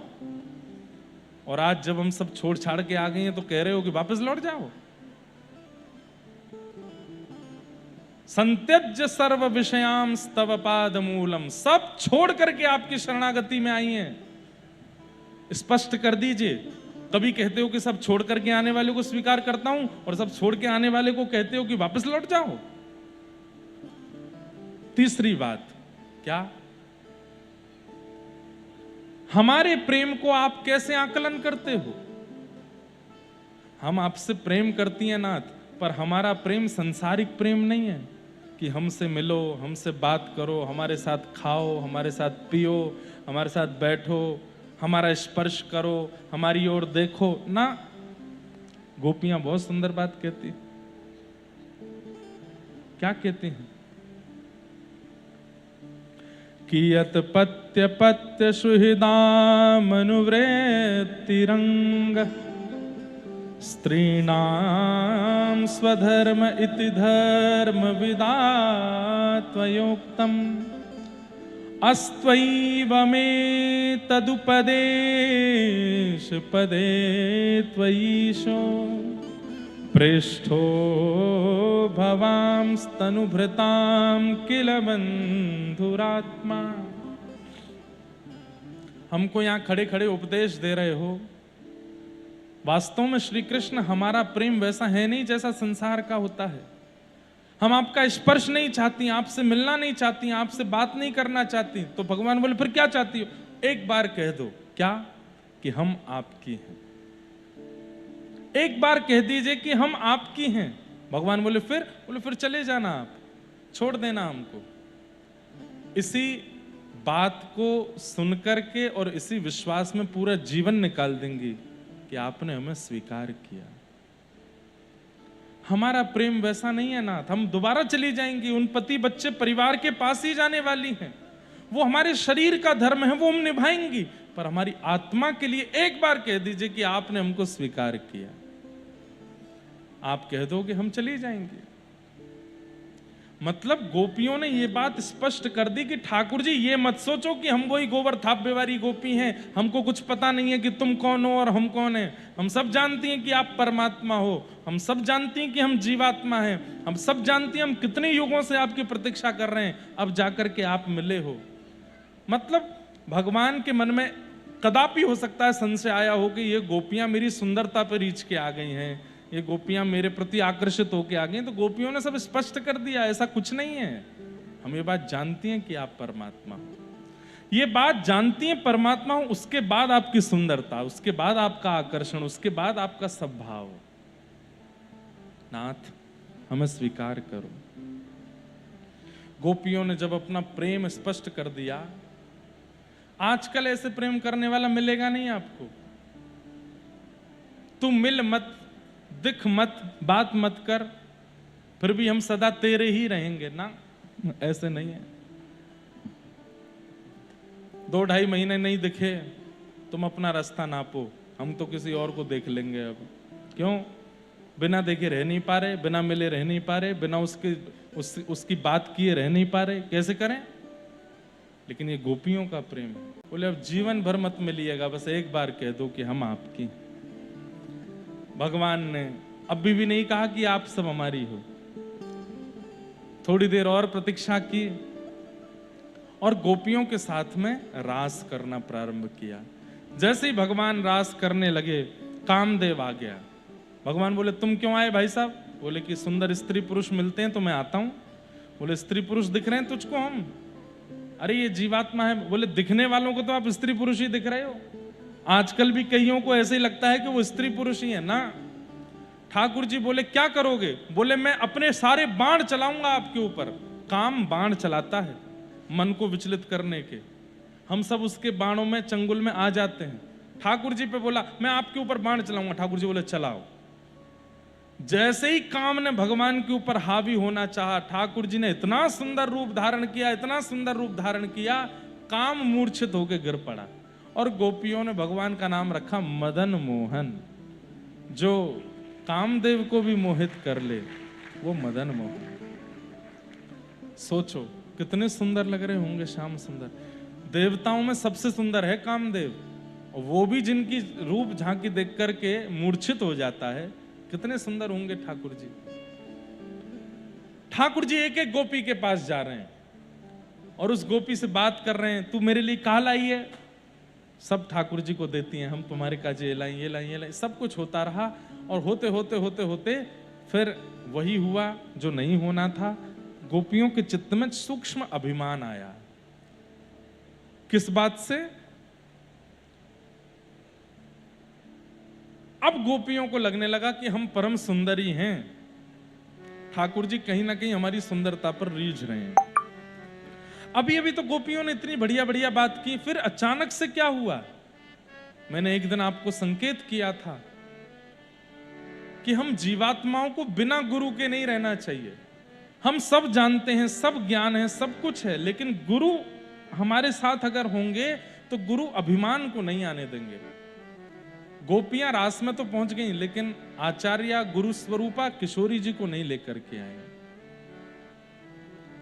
और आज जब हम सब छोड़ छाड़ के आ गए हैं तो कह रहे हो कि वापस लौट जाओ। संत्यज्य सर्व विषयाम स्तव पाद मूलम। सब छोड़ करके आपकी शरणागति में आई हैं। स्पष्ट कर दीजिए। कभी कहते हो कि सब छोड़ करके आने वाले को स्वीकार करता हूं, और सब छोड़ के आने वाले को कहते हो कि वापस लौट जाओ। तीसरी बात क्या, हमारे प्रेम को आप कैसे आकलन करते हो? हम आपसे प्रेम करती हैं नाथ, पर हमारा प्रेम संसारिक प्रेम नहीं है कि हमसे मिलो, हमसे बात करो, हमारे साथ खाओ, हमारे साथ पियो, हमारे साथ बैठो, हमारा स्पर्श करो, हमारी ओर देखो ना। गोपियां बहुत सुंदर बात कहती, क्या कहती हैं? कियत पत्य पत्य सुहृदामनुवृत्तिरंग स्त्रीणां स्वधर्म इति धर्म विदात्वयोक्तम् अस्त्वैव मे तदुपदेश पदे त्वयीशो पृष्ठो भवांस्तनुभृतां किल बंधुरात्मा। हमको यहाँ खड़े खड़े उपदेश दे रहे हो। वास्तव में श्री कृष्ण हमारा प्रेम वैसा है नहीं जैसा संसार का होता है। हम आपका स्पर्श नहीं चाहती, आपसे मिलना नहीं चाहती, आपसे बात नहीं करना चाहती। तो भगवान बोले फिर क्या चाहती हो? एक बार कह दो। क्या? कि हम आपकी हैं। एक बार कह दीजिए कि हम आपकी हैं। भगवान बोले फिर चले जाना, आप छोड़ देना हमको। इसी बात को सुनकर के और इसी विश्वास में पूरा जीवन निकाल देंगी कि आपने हमें स्वीकार किया। हमारा प्रेम वैसा नहीं है नाथ। हम दोबारा चली जाएंगी, उन पति बच्चे परिवार के पास ही जाने वाली हैं। वो हमारे शरीर का धर्म है, वो हम निभाएंगी, पर हमारी आत्मा के लिए एक बार कह दीजिए कि आपने हमको स्वीकार किया। आप कह दो कि हम चली जाएंगे। मतलब गोपियों ने ये बात स्पष्ट कर दी कि ठाकुर जी ये मत सोचो कि हम वही गोबर थाप बेवारी गोपी हैं, हमको कुछ पता नहीं है कि तुम कौन हो और हम कौन हैं। हम सब जानती हैं कि आप परमात्मा हो, हम सब जानती हैं कि हम जीवात्मा हैं, हम सब जानती हैं हम कितने युगों से आपकी प्रतीक्षा कर रहे हैं, अब जाकर के आप मिले हो। मतलब भगवान के मन में कदापि हो सकता है संशय आया हो कि ये गोपियां मेरी सुंदरता पर रीछ के आ गई हैं, ये गोपियां मेरे प्रति आकर्षित होके आ गई। तो गोपियों ने सब स्पष्ट कर दिया ऐसा कुछ नहीं है। हम ये बात जानती हैं कि आप परमात्मा हो, ये बात जानती हैं परमात्मा हो, उसके बाद आपकी सुंदरता, उसके बाद आपका आकर्षण, उसके बाद आपका स्वभाव। नाथ हमें स्वीकार करो। गोपियों ने जब अपना प्रेम स्पष्ट कर दिया, आजकल ऐसे प्रेम करने वाला मिलेगा नहीं आपको। तू मिल मत, दिख मत, बात मत कर, फिर भी हम सदा तेरे ही रहेंगे ना, ऐसे नहीं है। 2-2.5 महीने नहीं दिखे, तुम अपना रास्ता नापो, हम तो किसी और को देख लेंगे। अब क्यों? बिना देखे रह नहीं पा रहे, बिना मिले रह नहीं पा रहे, बिना उसकी बात किए रह नहीं पा रहे, कैसे करें? लेकिन ये गोपियों का प्रेम है। बोले अब जीवन भर मत मिलिएगा, बस एक बार कह दो कि हम आपकी। भगवान ने अभी भी नहीं कहा कि आप सब हमारी हो। थोड़ी देर और प्रतीक्षा की और गोपियों के साथ में रास करना प्रारंभ किया। जैसे ही भगवान रास करने लगे, कामदेव आ गया। भगवान बोले तुम क्यों आए भाई साहब? बोले कि सुंदर स्त्री पुरुष मिलते हैं तो मैं आता हूं। बोले स्त्री पुरुष दिख रहे हैं तुझको हम? अरे ये जीवात्मा है। बोले दिखने वालों को तो आप स्त्री पुरुष ही दिख रहे हो। आजकल भी कईयों को ऐसे ही लगता है कि वो स्त्री पुरुष ही है ना। ठाकुर जी बोले क्या करोगे? बोले मैं अपने सारे बाण चलाऊंगा आपके ऊपर। काम बाण चलाता है मन को विचलित करने के, हम सब उसके बाणों में, चंगुल में आ जाते हैं। ठाकुर जी पे बोला मैं आपके ऊपर बाण चलाऊंगा। ठाकुर जी बोले चलाओ। जैसे ही काम ने भगवान के ऊपर हावी होना चाहा, ठाकुर जी ने इतना सुंदर रूप धारण किया, इतना सुंदर रूप धारण किया, काम मूर्छित होकर गिर पड़ा। और गोपियों ने भगवान का नाम रखा मदन मोहन। जो कामदेव को भी मोहित कर ले वो मदन मोहन। सोचो कितने सुंदर लग रहे होंगे श्याम सुंदर। देवताओं में सबसे सुंदर है कामदेव, और वो भी जिनकी रूप झांकी देख करके मूर्छित हो जाता है, कितने सुंदर होंगे ठाकुर जी। ठाकुर जी एक एक गोपी के पास जा रहे हैं और उस गोपी से बात कर रहे हैं, तू मेरे लिए क्या लाई है? सब ठाकुर जी को देती हैं, हम तुम्हारे काजे ये लाई, ये लाई, ये लाई। सब कुछ होता रहा और होते होते होते होते फिर वही हुआ जो नहीं होना था। गोपियों के चित्त में सूक्ष्म अभिमान आया। किस बात से? अब गोपियों को लगने लगा कि हम परम सुंदरी हैं, ठाकुर जी कहीं ना कहीं हमारी सुंदरता पर रीझ रहे हैं। अभी अभी तो गोपियों ने इतनी बढ़िया बढ़िया बात की, फिर अचानक से क्या हुआ? मैंने एक दिन आपको संकेत किया था कि हम जीवात्माओं को बिना गुरु के नहीं रहना चाहिए। हम सब जानते हैं, सब ज्ञान है, सब कुछ है, लेकिन गुरु हमारे साथ अगर होंगे तो गुरु अभिमान को नहीं आने देंगे। गोपियां रास में तो पहुंच गई, लेकिन आचार्य गुरु स्वरूपा किशोरी जी को नहीं लेकर के आए,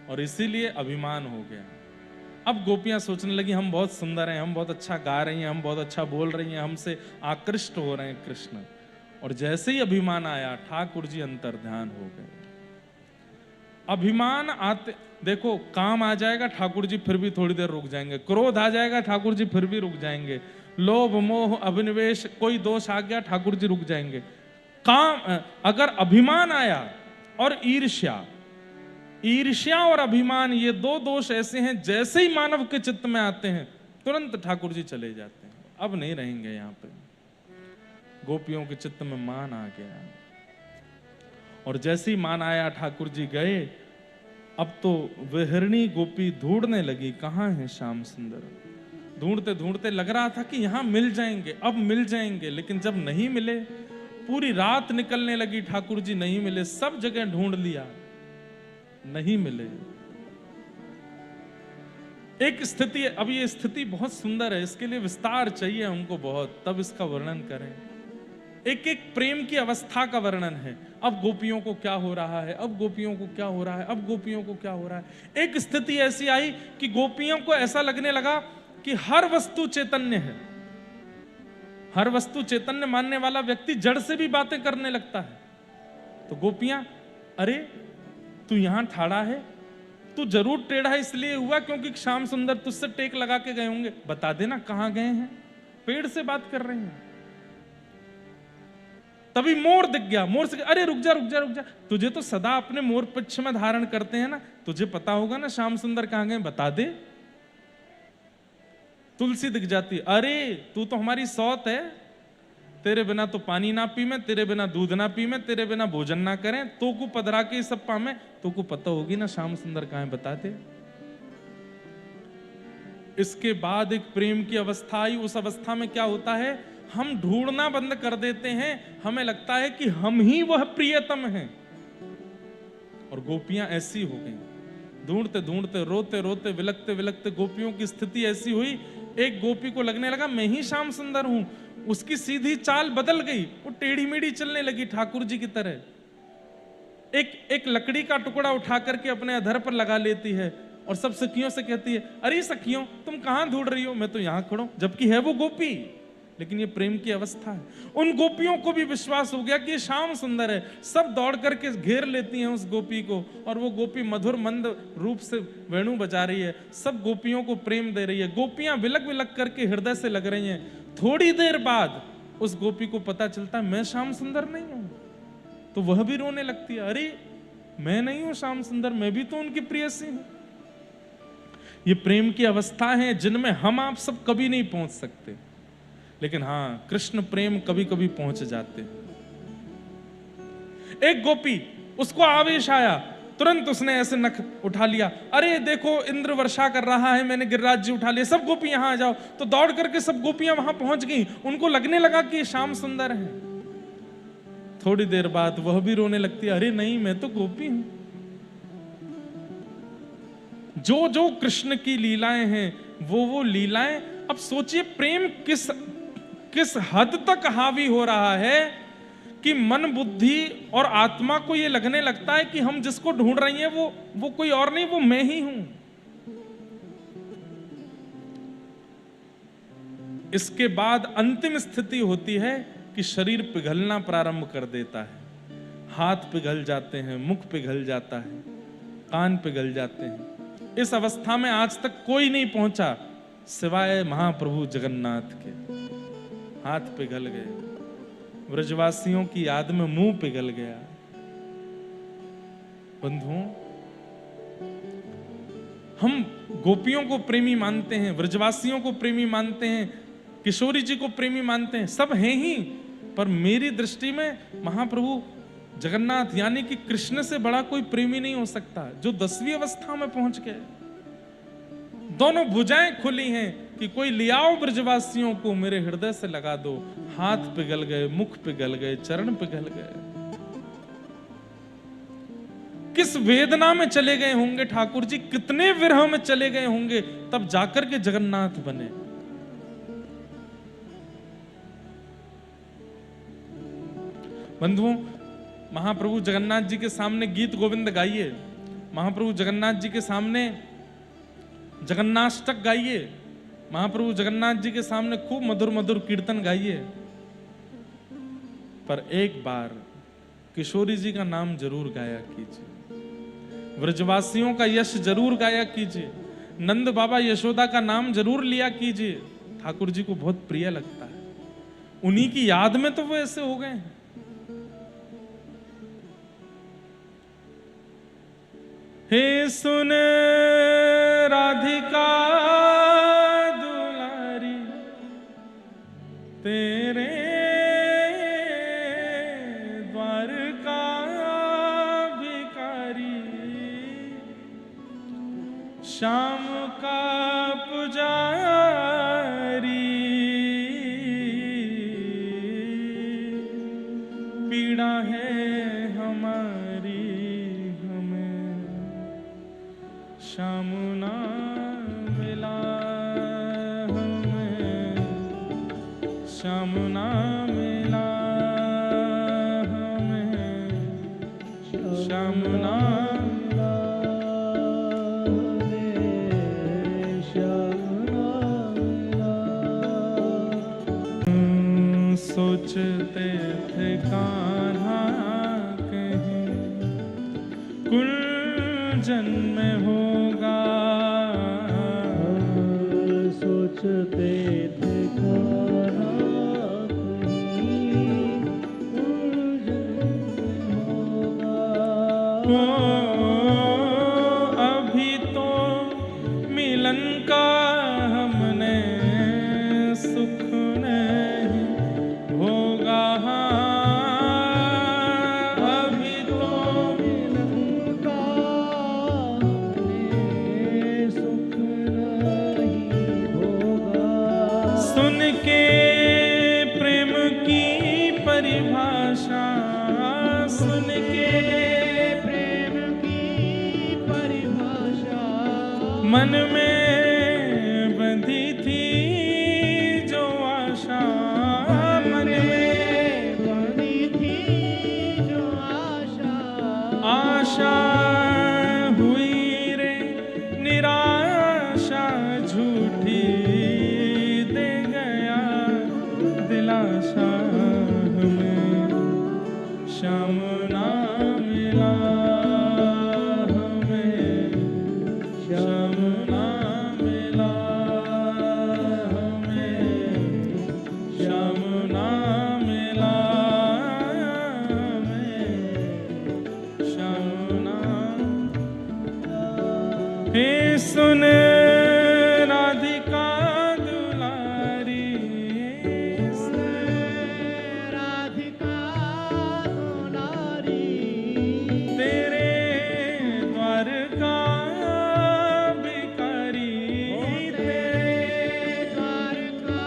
और इसीलिए अभिमान हो गया। अब गोपियां सोचने लगी हम बहुत सुंदर हैं, हम बहुत अच्छा गा रही हैं, हम बहुत अच्छा बोल रही हैं, हमसे आकृष्ट हो रहे हैं कृष्ण। और जैसे ही अभिमान आया, ठाकुर जी अंतर्ध्यान हो गए। अभिमान आते, देखो काम आ जाएगा ठाकुर जी फिर भी थोड़ी देर रुक जाएंगे, क्रोध आ जाएगा ठाकुर जी फिर भी रुक जाएंगे, लोभ मोह अभिनिवेश कोई दोष आ गया ठाकुर जी रुक जाएंगे। काम अगर अभिमान आया और ईर्ष्या और अभिमान, ये दो दोष ऐसे हैं जैसे ही मानव के चित्त में आते हैं तुरंत ठाकुर जी चले जाते हैं, अब नहीं रहेंगे यहाँ पे। गोपियों के चित्त में मान आ गया, और जैसे ही मान आया ठाकुर जी गए। अब तो विहरणी गोपी ढूंढने लगी, कहाँ है श्याम सुंदर। ढूंढते ढूंढते लग रहा था कि यहां मिल जाएंगे, अब मिल जाएंगे, लेकिन जब नहीं मिले, पूरी रात निकलने लगी, ठाकुर जी नहीं मिले, सब जगह ढूंढ लिया, नहीं मिले। एक स्थिति, अब ये स्थिति बहुत सुंदर है, इसके लिए विस्तार चाहिए हमको बहुत, तब इसका वर्णन करें। एक एक प्रेम की अवस्था का वर्णन है। अब गोपियों को क्या हो रहा है, अब गोपियों को क्या हो रहा है, अब गोपियों को क्या हो रहा है। एक स्थिति ऐसी आई कि गोपियों को ऐसा लगने लगा कि हर वस्तु चैतन्य है। हर वस्तु चैतन्य मानने वाला व्यक्ति जड़ से भी बातें करने लगता है। तो गोपियां, अरे तू यहां ठाड़ा है, तू जरूर टेढ़ा इसलिए हुआ क्योंकि श्याम सुंदर तुझसे टेक लगा के गए होंगे, बता देना कहां गए हैं। पेड़ से बात कर रहे हैं। तभी मोर दिख गया, मोर से अरे रुक जा रुक जा रुक जा, तुझे तो सदा अपने मोर पुच्छ में धारण करते हैं ना, तुझे पता होगा ना श्याम सुंदर कहां गए, बता दे। तुलसी दिख जाती, अरे तू तो हमारी सौत है, तेरे बिना तो पानी ना पी मैं, तेरे बिना दूध ना पी मैं, तेरे बिना भोजन ना करें, तो को पधरा के सब पामे, तो को पता होगी ना श्याम सुंदर कहां है, बता दे। इसके बाद एक प्रेम की अवस्था आई। उस अवस्था में क्या होता है, हम ढूंढना बंद कर देते हैं, हमें लगता है कि हम ही वह प्रियतम हैं। और गोपियां ऐसी हो गई, ढूंढते ढूंढते, रोते रोते, विलकते विलकते गोपियों की स्थिति ऐसी हुई, एक गोपी को लगने लगा मैं ही श्याम सुंदर हूं। उसकी सीधी चाल बदल गई, वो टेढ़ी मेढ़ी चलने लगी ठाकुर जी की तरह। एक लकड़ी का टुकड़ा उठा करके अपने अधर पर लगा लेती है और सब सखियों से कहती है, अरे सखियों तुम कहां ढूंढ रही हो, मैं तो यहां खड़ा हूं, जबकि है वो गोपी। लेकिन ये प्रेम की अवस्था है। उन गोपियों को भी विश्वास हो गया कि ये श्याम सुंदर है, सब दौड़ करके घेर लेती हैं उस गोपी को, और वो गोपी मधुर मंद रूप से वेणु बजा रही है, सब गोपियों को प्रेम दे रही है। गोपियां विलक विलक करके हृदय से लग रही हैं। थोड़ी देर बाद उस गोपी को पता चलता है मैं श्याम सुंदर नहीं हूं, तो वह भी रोने लगती है, अरे मैं नहीं हूं श्याम सुंदर, मैं भी तो उनकी प्रेयसी हूं। ये प्रेम की अवस्था है जिनमें हम आप सब कभी नहीं पहुंच सकते, लेकिन हां कृष्ण प्रेम कभी कभी पहुंच जाते हैं। एक गोपी, उसको आवेश आया, तुरंत उसने ऐसे नख उठा लिया, अरे देखो इंद्र वर्षा कर रहा है, मैंने गिरिराज जी उठा लिए, सब गोपी यहां आ जाओ। तो दौड़ करके सब गोपियां वहां पहुंच गई। उनको लगने लगा कि श्याम सुंदर है। थोड़ी देर बाद वह भी रोने लगती है, अरे नहीं मैं तो गोपी हूं। जो जो कृष्ण की लीलाएं हैं वो लीलाएं, अब सोचिए प्रेम किस हद तक हावी हो रहा है कि मन बुद्धि और आत्मा को ये लगने लगता है कि हम जिसको ढूंढ रही हैं वो कोई और नहीं, वो मैं ही हूं। इसके बाद अंतिम स्थिति होती है कि शरीर पिघलना प्रारंभ कर देता है, हाथ पिघल जाते हैं, मुख पिघल जाता है, कान पिघल जाते हैं। इस अवस्था में आज तक कोई नहीं पहुंचा सिवाय महाप्रभु जगन्नाथ के। हाथ पिघल गए, ब्रजवासियों की याद में मुंह पिघल गया। बंधुओं, हम गोपियों को प्रेमी मानते हैं, ब्रजवासियों को प्रेमी मानते हैं, किशोरी जी को प्रेमी मानते हैं, सब हैं ही, पर मेरी दृष्टि में महाप्रभु जगन्नाथ यानी कि कृष्ण से बड़ा कोई प्रेमी नहीं हो सकता, जो 10वीं अवस्था में पहुंच गए। दोनों भुजाएं खुली हैं कि कोई लियाओ ब्रजवासियों को मेरे हृदय से लगा दो। हाथ पिघल गए, मुख पिघल गए, चरण पिघल गए। किस वेदना में चले गए होंगे ठाकुर जी, कितने विरह में चले गए होंगे, तब जाकर के जगन्नाथ बने। बंधुओं, महाप्रभु जगन्नाथ जी के सामने गीत गोविंद गाइए, महाप्रभु जगन्नाथ जी के सामने जगन्नाष्टक गाइए, महाप्रभु जगन्नाथ जी के सामने खूब मधुर मधुर कीर्तन गाइए, पर एक बार किशोरी जी का नाम जरूर गाया कीजिए, व्रजवासियों का यश जरूर गाया कीजिए, नंद बाबा यशोदा का नाम जरूर लिया कीजिए। ठाकुर जी को बहुत प्रिय लगता है, उन्हीं की याद में तो वो ऐसे हो गए हैं। हे सुन राधिका दुलारी, तेरे द्वार का भिखारी, शाम का पुजारी, पीड़ा है हमारी, हमें शाम ना मिला, हमें शाम ना मिला, हमें शाम ना मिला, हमें शाम ना मिला। सोचते थे कान्हा कहीं कुंजन में होगा, सोचते थे कान्हा कहीं कुंजन में होगा। अभी तो मिलन का हमने सुख नहीं होगा, अभी तो मिलन का हमने सुख नहीं होगा। सुन के प्रेम की परिभाषा, सुन के प्रेम की परिभाषा, मन में बंधी थी जो आशा, मन में बंधी थी जो आशा, आशा हुई रे निराशा, झूठी दे गया दिलासा, हमें शाम ना मिला, हमें शाम ना मिला, हमें शाम ना मिला, हमें शाम ना। हे सुन राधिका दुलारी, राधिका दुलारी, तेरे द्वार का भिखारी, तेरे द्वार का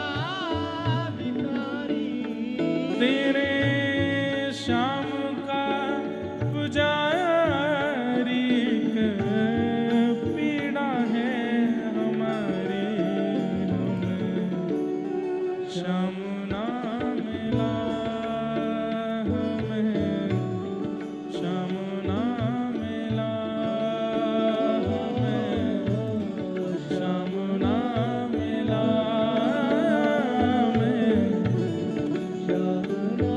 भिखारी, तेरे शाम का पुजारी, पीड़ा है हमारी, हमें शाम ना मिला, हमें शाम ना मिला, हमें शाम ना मिला, हमें शाम ना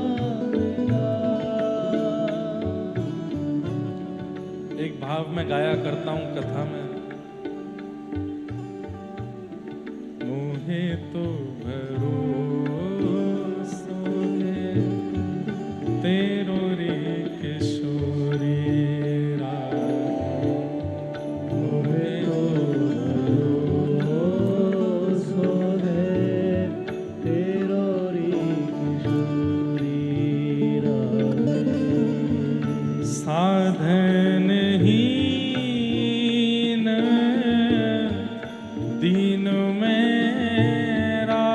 मिला। एक भाव में गाया करता हूं कथा में, मोहे तो भरोसो है तेरो रे किशोरी राधे, मोहे तो भरोसो है तेरो रे किशोरी राधे, साधन हीन दीन मेरा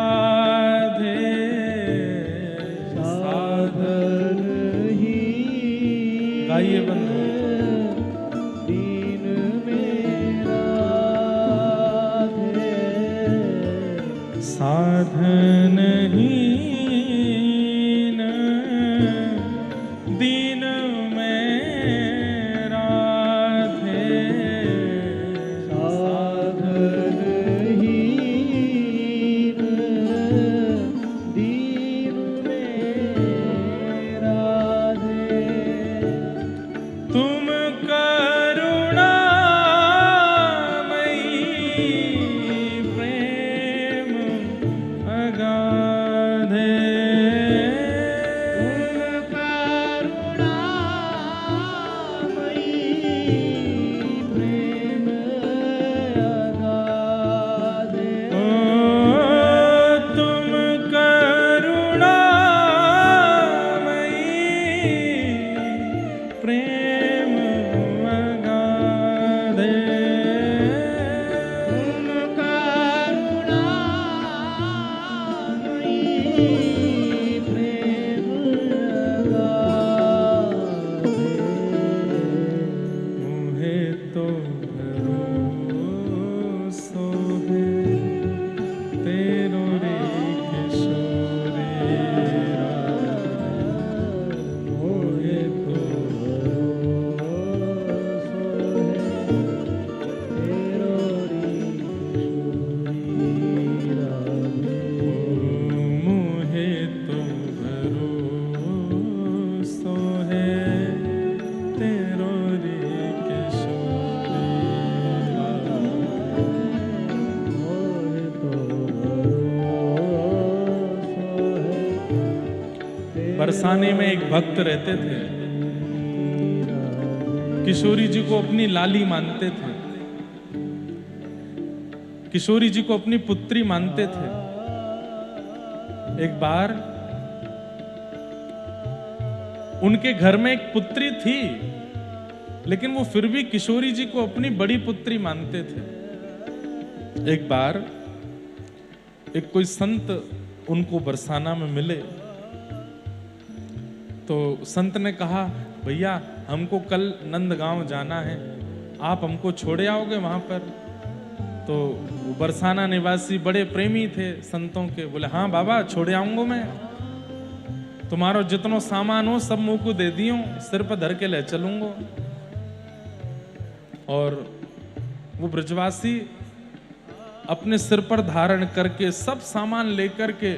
बरसाने में एक भक्त रहते थे। किशोरी जी को अपनी लाली मानते थे, किशोरी जी को अपनी पुत्री मानते थे। एक बार उनके घर में एक पुत्री थी, लेकिन वो फिर भी किशोरी जी को अपनी बड़ी पुत्री मानते थे। एक बार एक कोई संत उनको बरसाना में मिले, तो संत ने कहा, भैया हमको कल नंदगांव जाना है, आप हमको छोड़े आओगे वहां पर? तो बरसाना निवासी बड़े प्रेमी थे संतों के, बोले हाँ बाबा छोड़े आऊंगा मैं, तुम्हारो जितनो सामान हो सब मुंह को दे दियो, सिर पर धर के ले चलूंगा। और वो ब्रजवासी अपने सिर पर धारण करके सब सामान लेकर के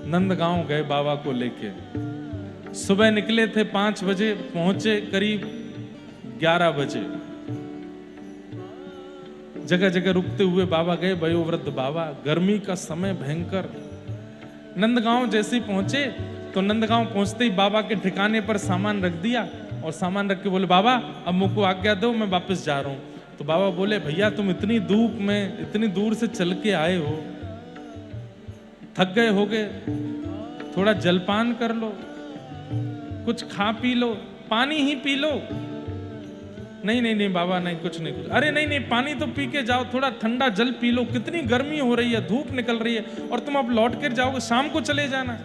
नंदगांव गए बाबा को लेके। सुबह निकले थे 5 बजे, पहुंचे करीब 11 बजे। जगह जगह रुकते हुए बाबा गए, वयोवृद्ध बाबा, गर्मी का समय भयंकर। नंदगांव जैसे ही पहुंचे तो नंदगांव पहुंचते ही बाबा के ठिकाने पर सामान रख दिया और सामान रख के बोले, बाबा अब मुझको आज्ञा दो, मैं वापस जा रहा हूं। तो बाबा बोले, भैया तुम इतनी धूप में इतनी दूर से चल के आए हो, थक गए होगे, थोड़ा जलपान कर लो, कुछ खा पी लो, पानी ही पी लो। नहीं नहीं नहीं बाबा नहीं, कुछ नहीं, कुछ। अरे नहीं नहीं पानी तो पी के जाओ, थोड़ा ठंडा जल पी लो, कितनी गर्मी हो रही है, धूप निकल रही है, और तुम अब लौट कर जाओगे, शाम को चले जाना।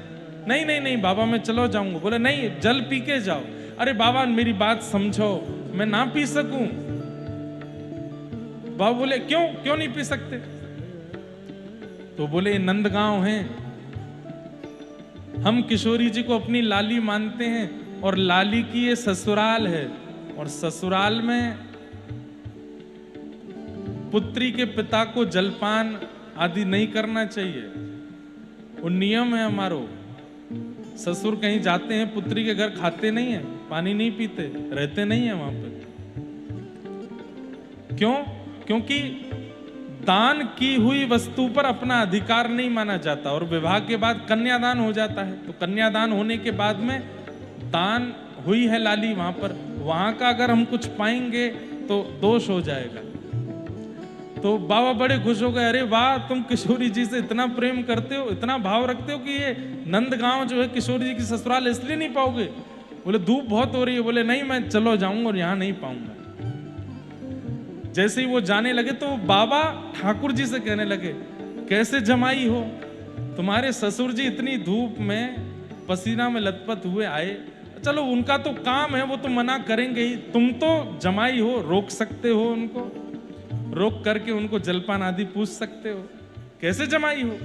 नहीं नहीं नहीं बाबा मैं चलो जाऊंगा। बोले नहीं जल पी के जाओ। अरे बाबा मेरी बात समझो, मैं ना पी सकूं? बाबा बोले क्यों क्यों नहीं पी सकते? तो बोले नंदगांव है, हम किशोरी जी को अपनी लाली मानते हैं, और लाली की ये ससुराल है, और ससुराल में पुत्री के पिता को जलपान आदि नहीं करना चाहिए, वो नियम है हमारो। ससुर कहीं जाते हैं पुत्री के घर, खाते नहीं है, पानी नहीं पीते, रहते नहीं है वहां पर। क्यों? क्योंकि दान की हुई वस्तु पर अपना अधिकार नहीं माना जाता, और विवाह के बाद कन्यादान हो जाता है। तो कन्यादान होने के बाद में दान हुई है लाली वहां पर, वहां का अगर हम कुछ पाएंगे तो दोष हो जाएगा। तो बाबा बड़े खुश हो गए, अरे वाह तुम किशोरी जी से इतना प्रेम करते हो, इतना भाव रखते हो कि ये नंदगांव जो है किशोरी जी की ससुराल, इसलिए नहीं पाओगे? बोले धूप बहुत हो रही है। बोले नहीं मैं चलो जाऊंगा और यहां नहीं पाऊंगा। जैसे ही वो जाने लगे तो बाबा ठाकुर जी से कहने लगे, कैसे जमाई हो, तुम्हारे ससुर जी इतनी धूप में पसीना में लथपथ हुए आए, चलो उनका तो काम है, वो तो मना करेंगे ही, तुम तो जमाई हो, रोक सकते हो उनको, रोक करके उनको जलपान आदि पूछ सकते हो, कैसे जमाई हो?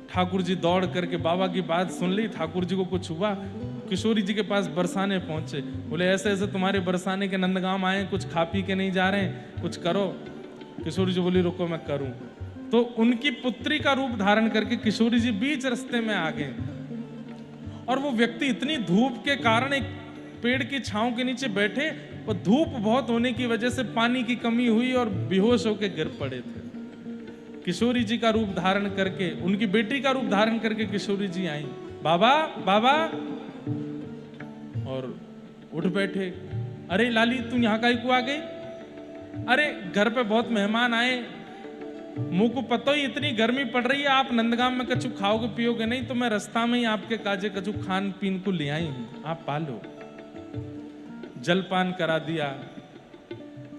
ठाकुर जी दौड़ करके बाबा की बात सुन ली, ठाकुर जी को कुछ हुआ, किशोरी जी के पास बरसाने पहुंचे। बोले ऐसे ऐसे तुम्हारे बरसाने के नंदगांव आए, कुछ खा पी के नहीं जा रहे हैं, कुछ करो। किशोरी जी बोली रुको मैं करूं। तो उनकी पुत्री का रूप धारण करके किशोरी जी बीच रास्ते में आ गए, और वो व्यक्ति इतनी धूप के कारण एक पेड़ की छांव के नीचे बैठे, और धूप बहुत होने की वजह से पानी की कमी हुई और बेहोश होकर गिर पड़े थे। किशोरी जी का रूप धारण करके, उनकी बेटी का रूप धारण करके किशोरी जी आई, बाबा बाबा, और उठ बैठे। अरे लाली तू यहाँ काहे को आ गई? अरे घर पे बहुत मेहमान आए, मुंह को पता ही इतनी गर्मी पड़ रही है, आप नंदगांव में कछु खाओगे पियोगे नहीं, तो मैं रास्ता में ही आपके काजे कछु खान पीन को ले आई हूं, आप पालो। जलपान करा दिया,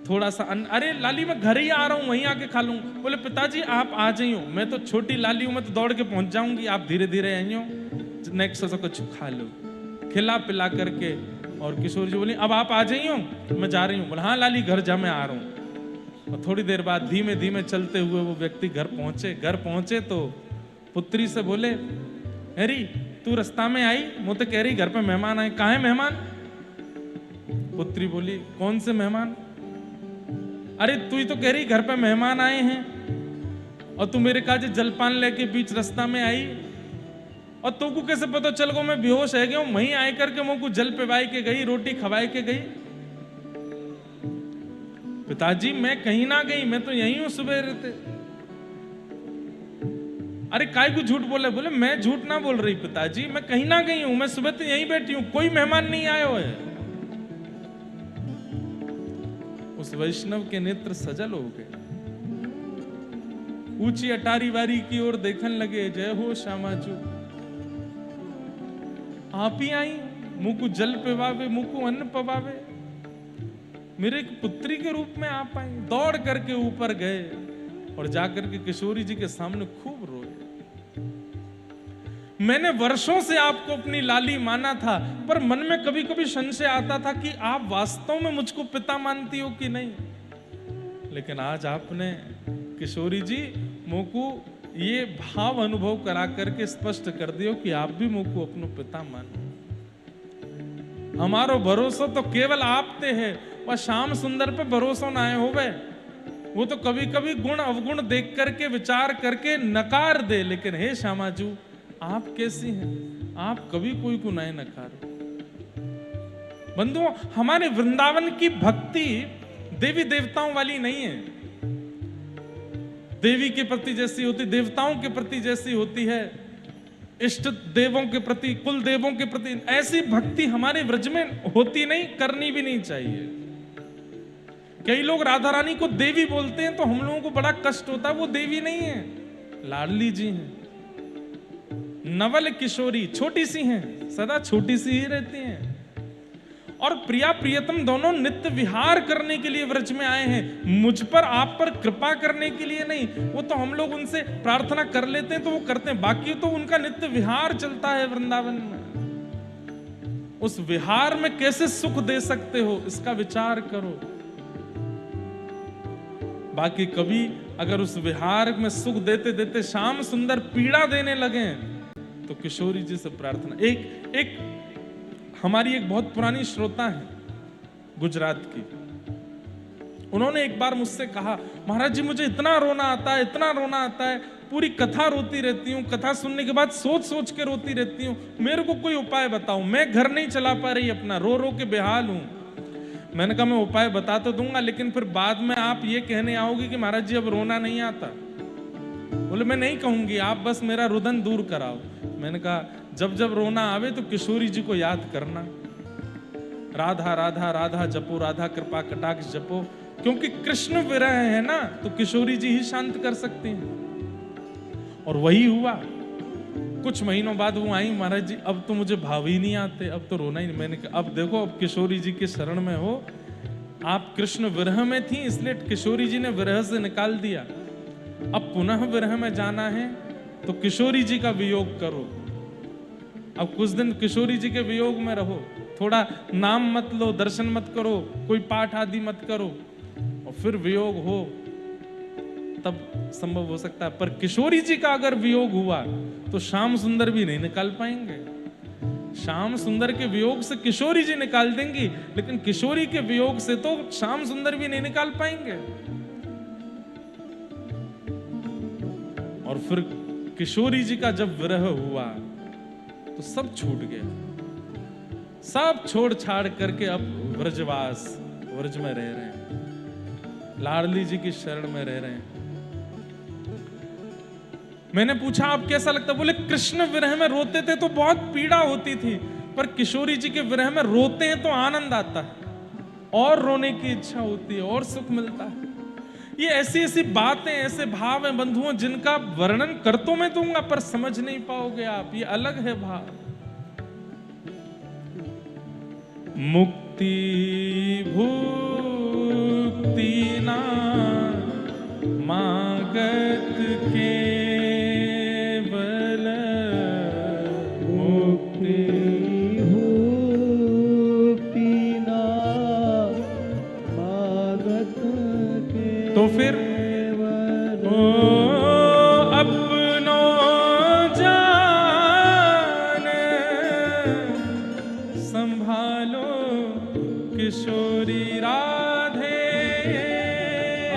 थोड़ा सा अरे लाली मैं घर ही आ रहा हूं, वहीं आके खा लूंगा। बोले पिताजी आप आ जाइयो, मैं तो छोटी लाली हूं, मैं तो दौड़ के पहुंच जाऊंगी, आप धीरे धीरे आइयो, नेक्स्ट से कुछ खा लो, खिला पिला करके। और किशोर जी बोली अब आप आ जाइयो, मैं जा रही हूँ। बोले हाँ लाली घर जा, मैं आ रहा हूँ। और थोड़ी देर बाद धीमे धीमे चलते हुए वो व्यक्ति घर पहुंचे। घर पहुंचे तो पुत्री से बोले, अरे तू रास्ता में आई, मुझे तो कह रही घर पे मेहमान आए, कहाँ है मेहमान? पुत्री बोली कौन से मेहमान? अरे तू ही तो कह रही घर पे मेहमान आए हैं, और तू मेरे काजे जलपान लेके बीच रास्ता में आई, और तू को कैसे पता चल गो मैं बेहोश है गया हूं? वहीं आए करके मुझको जल पिवाई के गई, रोटी खवाई के गई। पिताजी मैं कहीं ना गई, मैं तो यहीं हूं सुबह रहते। अरे काय को झूठ बोले? बोले मैं झूठ ना बोल रही पिताजी, मैं कहीं ना कहीं हूं, मैं सुबह से यहीं बैठी हूं, कोई मेहमान नहीं आया है। उस वैष्णव के नेत्र सजल हो गए, ऊंची अटारी वारी की ओर देखने लगे। जय हो श्यामाजू, आप ही आई, मुझको जल पिवावे, मुझको अन्न पवावे, मेरे एक पुत्री के रूप में आप आई। दौड़ करके ऊपर गए और जाकर के किशोरी जी के सामने खूब रोए। मैंने वर्षों से आपको अपनी लाली माना था, पर मन में कभी कभी संशय आता था कि आप वास्तव में मुझको पिता मानती हो कि नहीं। लेकिन आज आपने किशोरी जी मुझको ये भाव अनुभव करा करके स्पष्ट कर दियो कि आप भी मुझको अपनो पिता मानो। हमारो भरोसा तो केवल आप ते है, वह श्याम सुंदर पे भरोसा ना आए होवे। वो तो कभी कभी गुण अवगुण देख करके विचार करके नकार दे, लेकिन हे श्यामाजू आप कैसी हैं, आप कभी कोई को नहीं नकारो। बंधुओं, हमारे वृंदावन की भक्ति देवी देवताओं वाली नहीं है। देवी के प्रति जैसी होती, देवताओं के प्रति जैसी होती है, इष्ट देवों के प्रति, कुल देवों के प्रति, ऐसी भक्ति हमारे व्रज में होती नहीं, करनी भी नहीं चाहिए। कई लोग राधा रानी को देवी बोलते हैं तो हम लोगों को बड़ा कष्ट होता है। वो देवी नहीं है, लाडली जी हैं, नवल किशोरी, छोटी सी हैं, सदा छोटी सी ही रहती हैं। और प्रिया प्रियतम दोनों नित्य विहार करने के लिए व्रज में आए हैं, मुझ पर आप पर कृपा करने के लिए नहीं। वो तो हम लोग उनसे प्रार्थना कर लेते हैं तो वो करते हैं, बाकी तो उनका नित्य विहार चलता है वृंदावन में। उस विहार में कैसे सुख दे सकते हो, इसका विचार करो। बाकी कभी अगर उस विहार में सुख देते देते श्याम सुंदर पीड़ा देने लगे तो किशोरी जी से प्रार्थना। एक हमारी एक बहुत पुरानी श्रोता है गुजरात की, उन्होंने एक बार मुझसे कहा, महाराज जी मुझे इतना रोना आता है, इतना रोना आता है, पूरी कथा रोती रहती हूँ, कथा सुनने के बाद सोच सोच के रोती रहती हूँ, मेरे को कोई उपाय बताओ, मैं घर नहीं चला पा रही अपना, रो रो के बेहाल हूँ। मैंने कहा मैं उपाय बता तो दूंगा, लेकिन फिर बाद में आप ये कहने आओगे कि महाराज जी अब रोना नहीं आता। बोले मैं नहीं कहूंगी, आप बस मेरा रुदन दूर कराओ। मैंने कहा जब जब रोना आवे तो किशोरी जी को याद करना, राधा राधा राधा जपो, राधा कृपा कटाक्ष जपो, क्योंकि कृष्ण विरह है ना, तो किशोरी जी ही शांत कर सकती हैं। और वही हुआ। कुछ महीनों बाद वो आई, महाराज जी अब तो मुझे भाव ही नहीं आते, अब तो रोना ही नहीं। मैंने कहा अब देखो, अब किशोरी जी के शरण में हो, आप कृष्ण विरह में थी इसलिए किशोरी जी ने विरह से निकाल दिया, अब पुनः विरह में जाना है तो किशोरी जी का वियोग करो। अब कुछ दिन किशोरी जी के वियोग में रहो, थोड़ा नाम मत लो, दर्शन मत करो, कोई पाठ आदि मत करो, और फिर वियोग हो तब संभव हो सकता है। पर किशोरी जी का अगर वियोग हुआ तो श्याम सुंदर भी नहीं निकाल पाएंगे। श्याम सुंदर के वियोग से किशोरी जी निकाल देंगी, लेकिन किशोरी के वियोग से तो श्याम सुंदर भी नहीं निकाल पाएंगे। और फिर किशोरी जी का जब विरह हुआ तो सब छूट गया, सब छोड़ छाड़ करके अब व्रजवास, व्रज में रह रहे हैं, लाडली जी की शरण में रह रहे हैं। मैंने पूछा आप कैसा लगता? बोले कृष्ण विरह में रोते थे तो बहुत पीड़ा होती थी, पर किशोरी जी के विरह में रोते हैं तो आनंद आता है, और रोने की इच्छा होती है, और सुख मिलता है। ये ऐसी ऐसी बातें, ऐसे भाव हैं बंधुओं, जिनका वर्णन कर तो मैं दूंगा पर समझ नहीं पाओगे आप, ये अलग है भाव। मुक्ति भुक्ति ना मागत केवल, मुक्ति भुक्ति ना मागत केवल। तो फिर अपनो जान संभालो किशोरी राधे,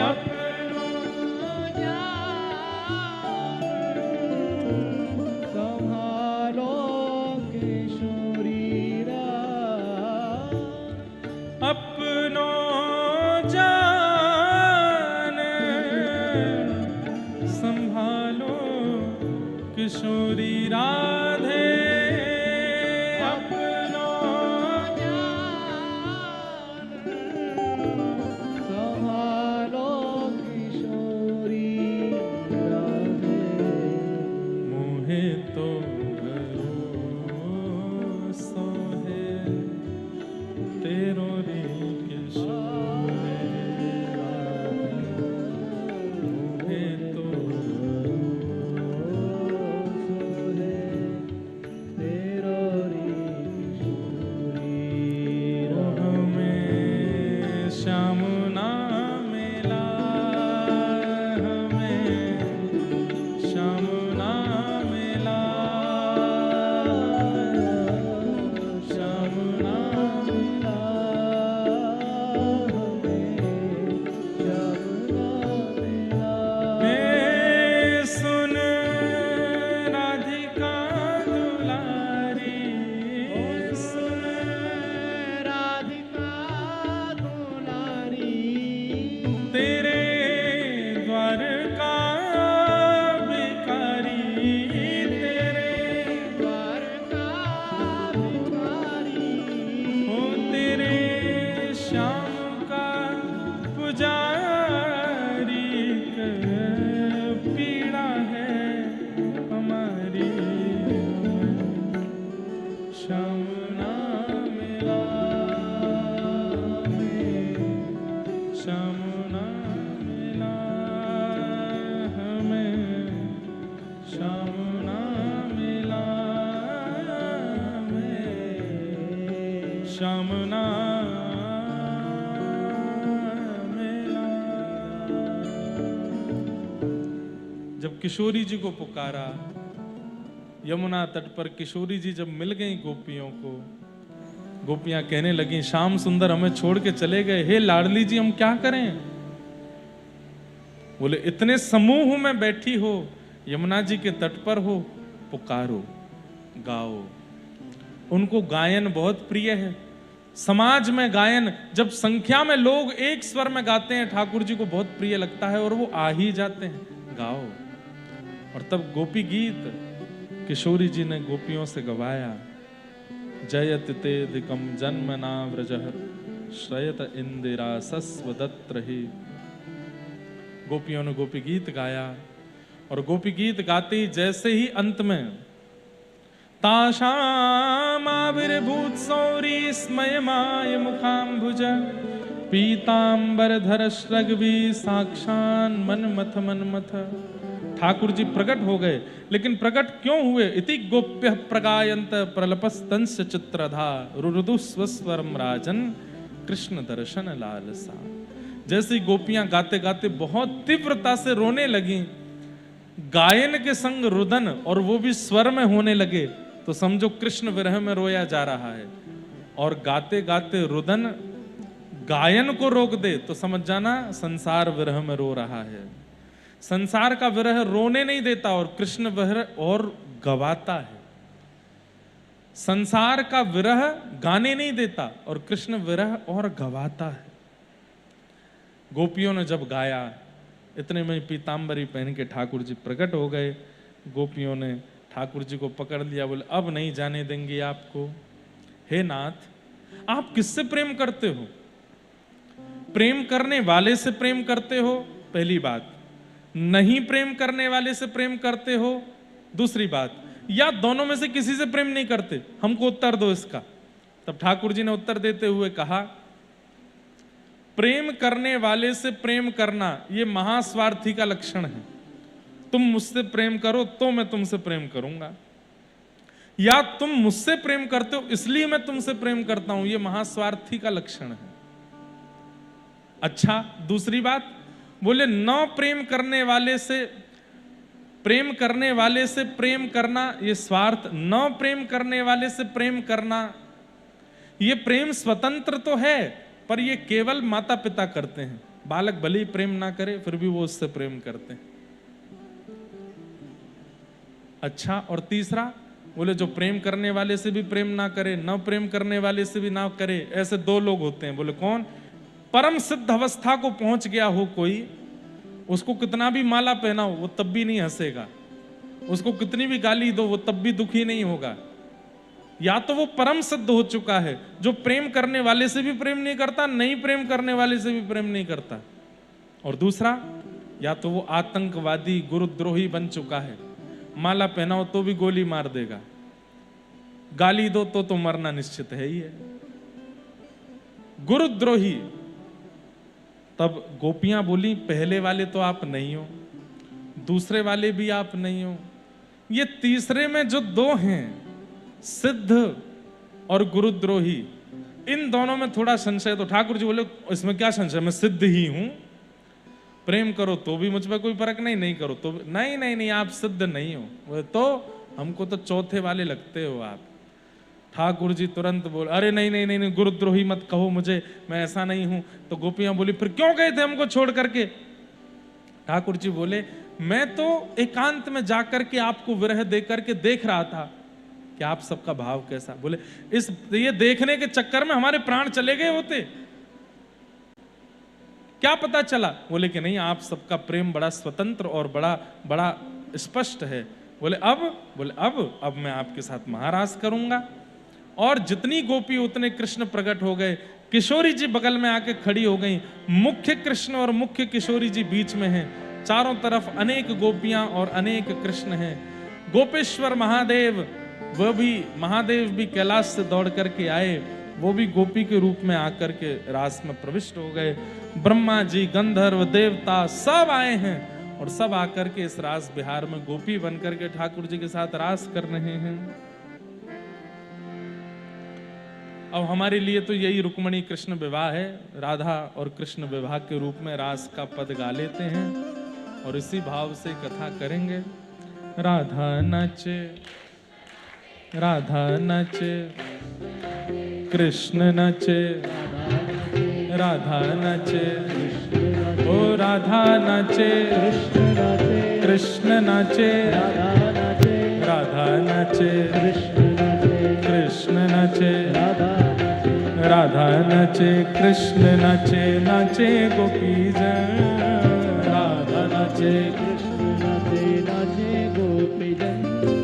अपनो जान संभालो किशोरी राधे, अपनो जान संभालो श्याम ना मिला हमें, श्याम ना मिला, श्याम ना मिला हमें, श्याम ना मिला। हे सुन राधिका दुलारी, सुन राधिका दुलारी, तेरे द्वार का भिखारी, तेरे द्वार का भिखारी, हो तेरे श्याम का पुजारी, पीड़ा है हमारी, श्याम ना मिला हमें, श्याम ना मिला हमें, श्याम ना मिला हमें, श्याम ना मिला। जब किशोरी जी को पुकारा, यमुना तट पर किशोरी जी जब मिल गई गोपियों को, गोपियां कहने लगी श्याम सुंदर हमें छोड़ के चले गए, हे लाडली जी हम क्या करें? बोले इतने समूह में बैठी हो, यमुना जी के तट पर हो, पुकारो, गाओ। उनको गायन बहुत प्रिय है। समाज में गायन, जब संख्या में लोग एक स्वर में गाते हैं, ठाकुर जी को बहुत प्रिय लगता है और वो आ ही जाते हैं, गाओ। और तब गोपी गीत किशोरी जी ने गोपियों से गवाया, जयत तेधिकम जन्मना व्रजः श्रयत इंदिरा सस्वदत्र ही। गोपियों ने गोपी गीत गाया और गोपी गीत गाते ही जैसे ही अंत में ताशामाविर्भूत सौरी स्मयमाय मुखाम्बुज पीतांबर धर श्रगवी साक्षान मनमथ मनमथ। ठाकुर जी प्रकट हो गए, लेकिन प्रकट क्यों हुए? इति गोप्य प्रगायंत प्रलपस्तंस चित्रधा रुरुदु स्वस्वरम राजन कृष्ण दर्शन लालसा। जैसी गोपियां गाते गाते बहुत तीव्रता से रोने लगी, गायन के संग रुदन, और वो भी स्वर में होने लगे, तो समझो कृष्ण विरह में रोया जा रहा है। और गाते गाते रुदन गायन को रोक दे तो समझ जाना संसार विरह में रो रहा है। संसार का विरह रोने नहीं देता और कृष्ण विरह और गवाता है। संसार का विरह गाने नहीं देता और कृष्ण विरह और गवाता है। गोपियों ने जब गाया, इतने में पीतांबरी पहन के ठाकुर जी प्रकट हो गए। गोपियों ने ठाकुर जी को पकड़ लिया, बोले अब नहीं जाने देंगे आपको। हे नाथ, आप किससे प्रेम करते हो? प्रेम करने वाले से प्रेम करते हो, पहली बात। नहीं प्रेम करने वाले से प्रेम करते हो, दूसरी बात। या दोनों में से किसी से प्रेम नहीं करते? हमको उत्तर दो इसका। तब ठाकुर जी ने उत्तर देते हुए कहा, प्रेम करने वाले से प्रेम करना यह महास्वार्थी का लक्षण है। तुम मुझसे प्रेम करो तो मैं तुमसे प्रेम करूंगा, या तुम मुझसे प्रेम करते हो इसलिए मैं तुमसे प्रेम करता हूं, यह महास्वार्थी का लक्षण है। अच्छा, दूसरी बात बोले, न प्रेम करने वाले से प्रेम करना यह स्वार्थ, न प्रेम करने वाले से प्रेम करना यह प्रेम स्वतंत्र तो है, पर यह केवल माता पिता करते हैं। बालक भले ही प्रेम ना करे फिर भी वो उससे प्रेम करते हैं। अच्छा, और तीसरा बोले, जो प्रेम करने वाले से भी प्रेम ना करे, न प्रेम करने वाले से भी ना करे, ऐसे दो लोग होते हैं। बोले कौन? परम सिद्ध अवस्था को पहुंच गया हो कोई, उसको कितना भी माला पहनाओ वो तब भी नहीं हंसेगा, उसको कितनी भी गाली दो वो तब भी दुखी नहीं होगा। या तो वो परम सिद्ध हो चुका है जो प्रेम करने वाले से भी प्रेम नहीं करता, नहीं प्रेम करने वाले से भी प्रेम नहीं करता। और दूसरा, या तो वो आतंकवादी गुरुद्रोही बन चुका है, माला पहनाओ तो भी गोली मार देगा, गाली दो तो मरना निश्चित है ही है, गुरुद्रोही। तब गोपियां बोली, पहले वाले तो आप नहीं हो, दूसरे वाले भी आप नहीं हो, ये तीसरे में जो दो हैं सिद्ध और गुरुद्रोही, इन दोनों में थोड़ा संशय। तो ठाकुर जी बोले इसमें क्या संशय, मैं सिद्ध ही हूं, प्रेम करो तो भी मुझ पर कोई फर्क नहीं, नहीं करो तो नहीं, नहीं नहीं आप सिद्ध नहीं हो। बोले तो हमको तो चौथे वाले लगते हो आप। ठाकुर जी तुरंत बोले अरे नहीं नहीं नहीं, नहीं गुरुद्रोही मत कहो मुझे, मैं ऐसा नहीं हूं। तो गोपियां बोली फिर क्यों गए थे हमको छोड़ करके? ठाकुर जी बोले मैं तो एकांत में जाकर के आपको विरह दे करके देख रहा था कि आप सबका भाव कैसा। बोले ये देखने के चक्कर में हमारे प्राण चले गए होते, क्या पता चला? बोले कि नहीं आप सबका प्रेम बड़ा स्वतंत्र और बड़ा बड़ा स्पष्ट है। बोले अब मैं आपके साथ महारास करूंगा। और जितनी गोपी उतने कृष्ण प्रकट हो गए। किशोरी जी बगल में आके खड़ी हो गई, मुख्य कृष्ण और मुख्य किशोरी जी बीच में हैं। चारों तरफ अनेक गोपियां और अनेक कृष्ण हैं। गोपेश्वर महादेव, वह भी महादेव भी कैलाश से दौड़ करके आए, वो भी गोपी के रूप में आकर के रास में प्रविष्ट हो गए। ब्रह्मा जी, गंधर्व, देवता सब आए हैं और सब आकर के इस रास बिहार में गोपी बनकर के ठाकुर जी के साथ रास कर रहे हैं। अब हमारे लिए तो यही रुक्मणी कृष्ण विवाह है। राधा और कृष्ण विवाह के रूप में रास का पद गा लेते हैं और इसी भाव से कथा करेंगे। राधा नाचे, राधा नाचे, कृष्ण नाचे, राधा नाचे, ओ राधा नाचे, कृष्ण नाचे, राधा नाचे, कृष्ण नाचे, राधा नाचे, कृष्ण नाचे, नाचे गोपी जन। राधा नाचे, कृष्ण नाचे, नाचे गोपी जन।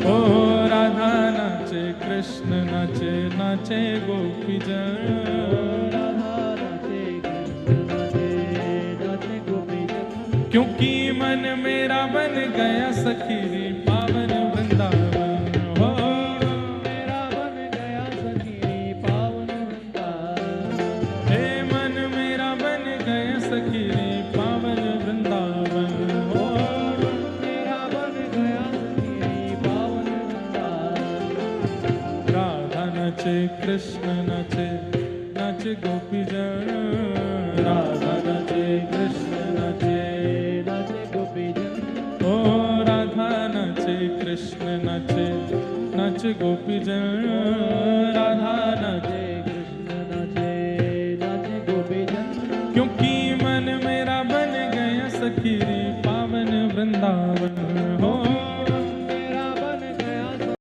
ओ राधा नाचे, कृष्ण नाचे, नाचे गोपी जन। राधा नाचे, कृष्ण नाचे, नाचे गोपी जन। क्योंकि मन मेरा बन गया सखी पावन वृंदावन हो। मेरा बन गया सखी पावन वृंदावन। हे मन मेरा बन गया सखी पावन वृंदावन हो। मेरा बन गया सखी पावन वृंदावन। राधा नाचे, कृष्ण नाचे, नाचे गोपी जन। राधा नाचे, कृष्ण नाचे, नाचे गोपी जन। ओ राधा नाचे, कृष्ण नाचे, नाचे गोपी जन। राधा नाचे,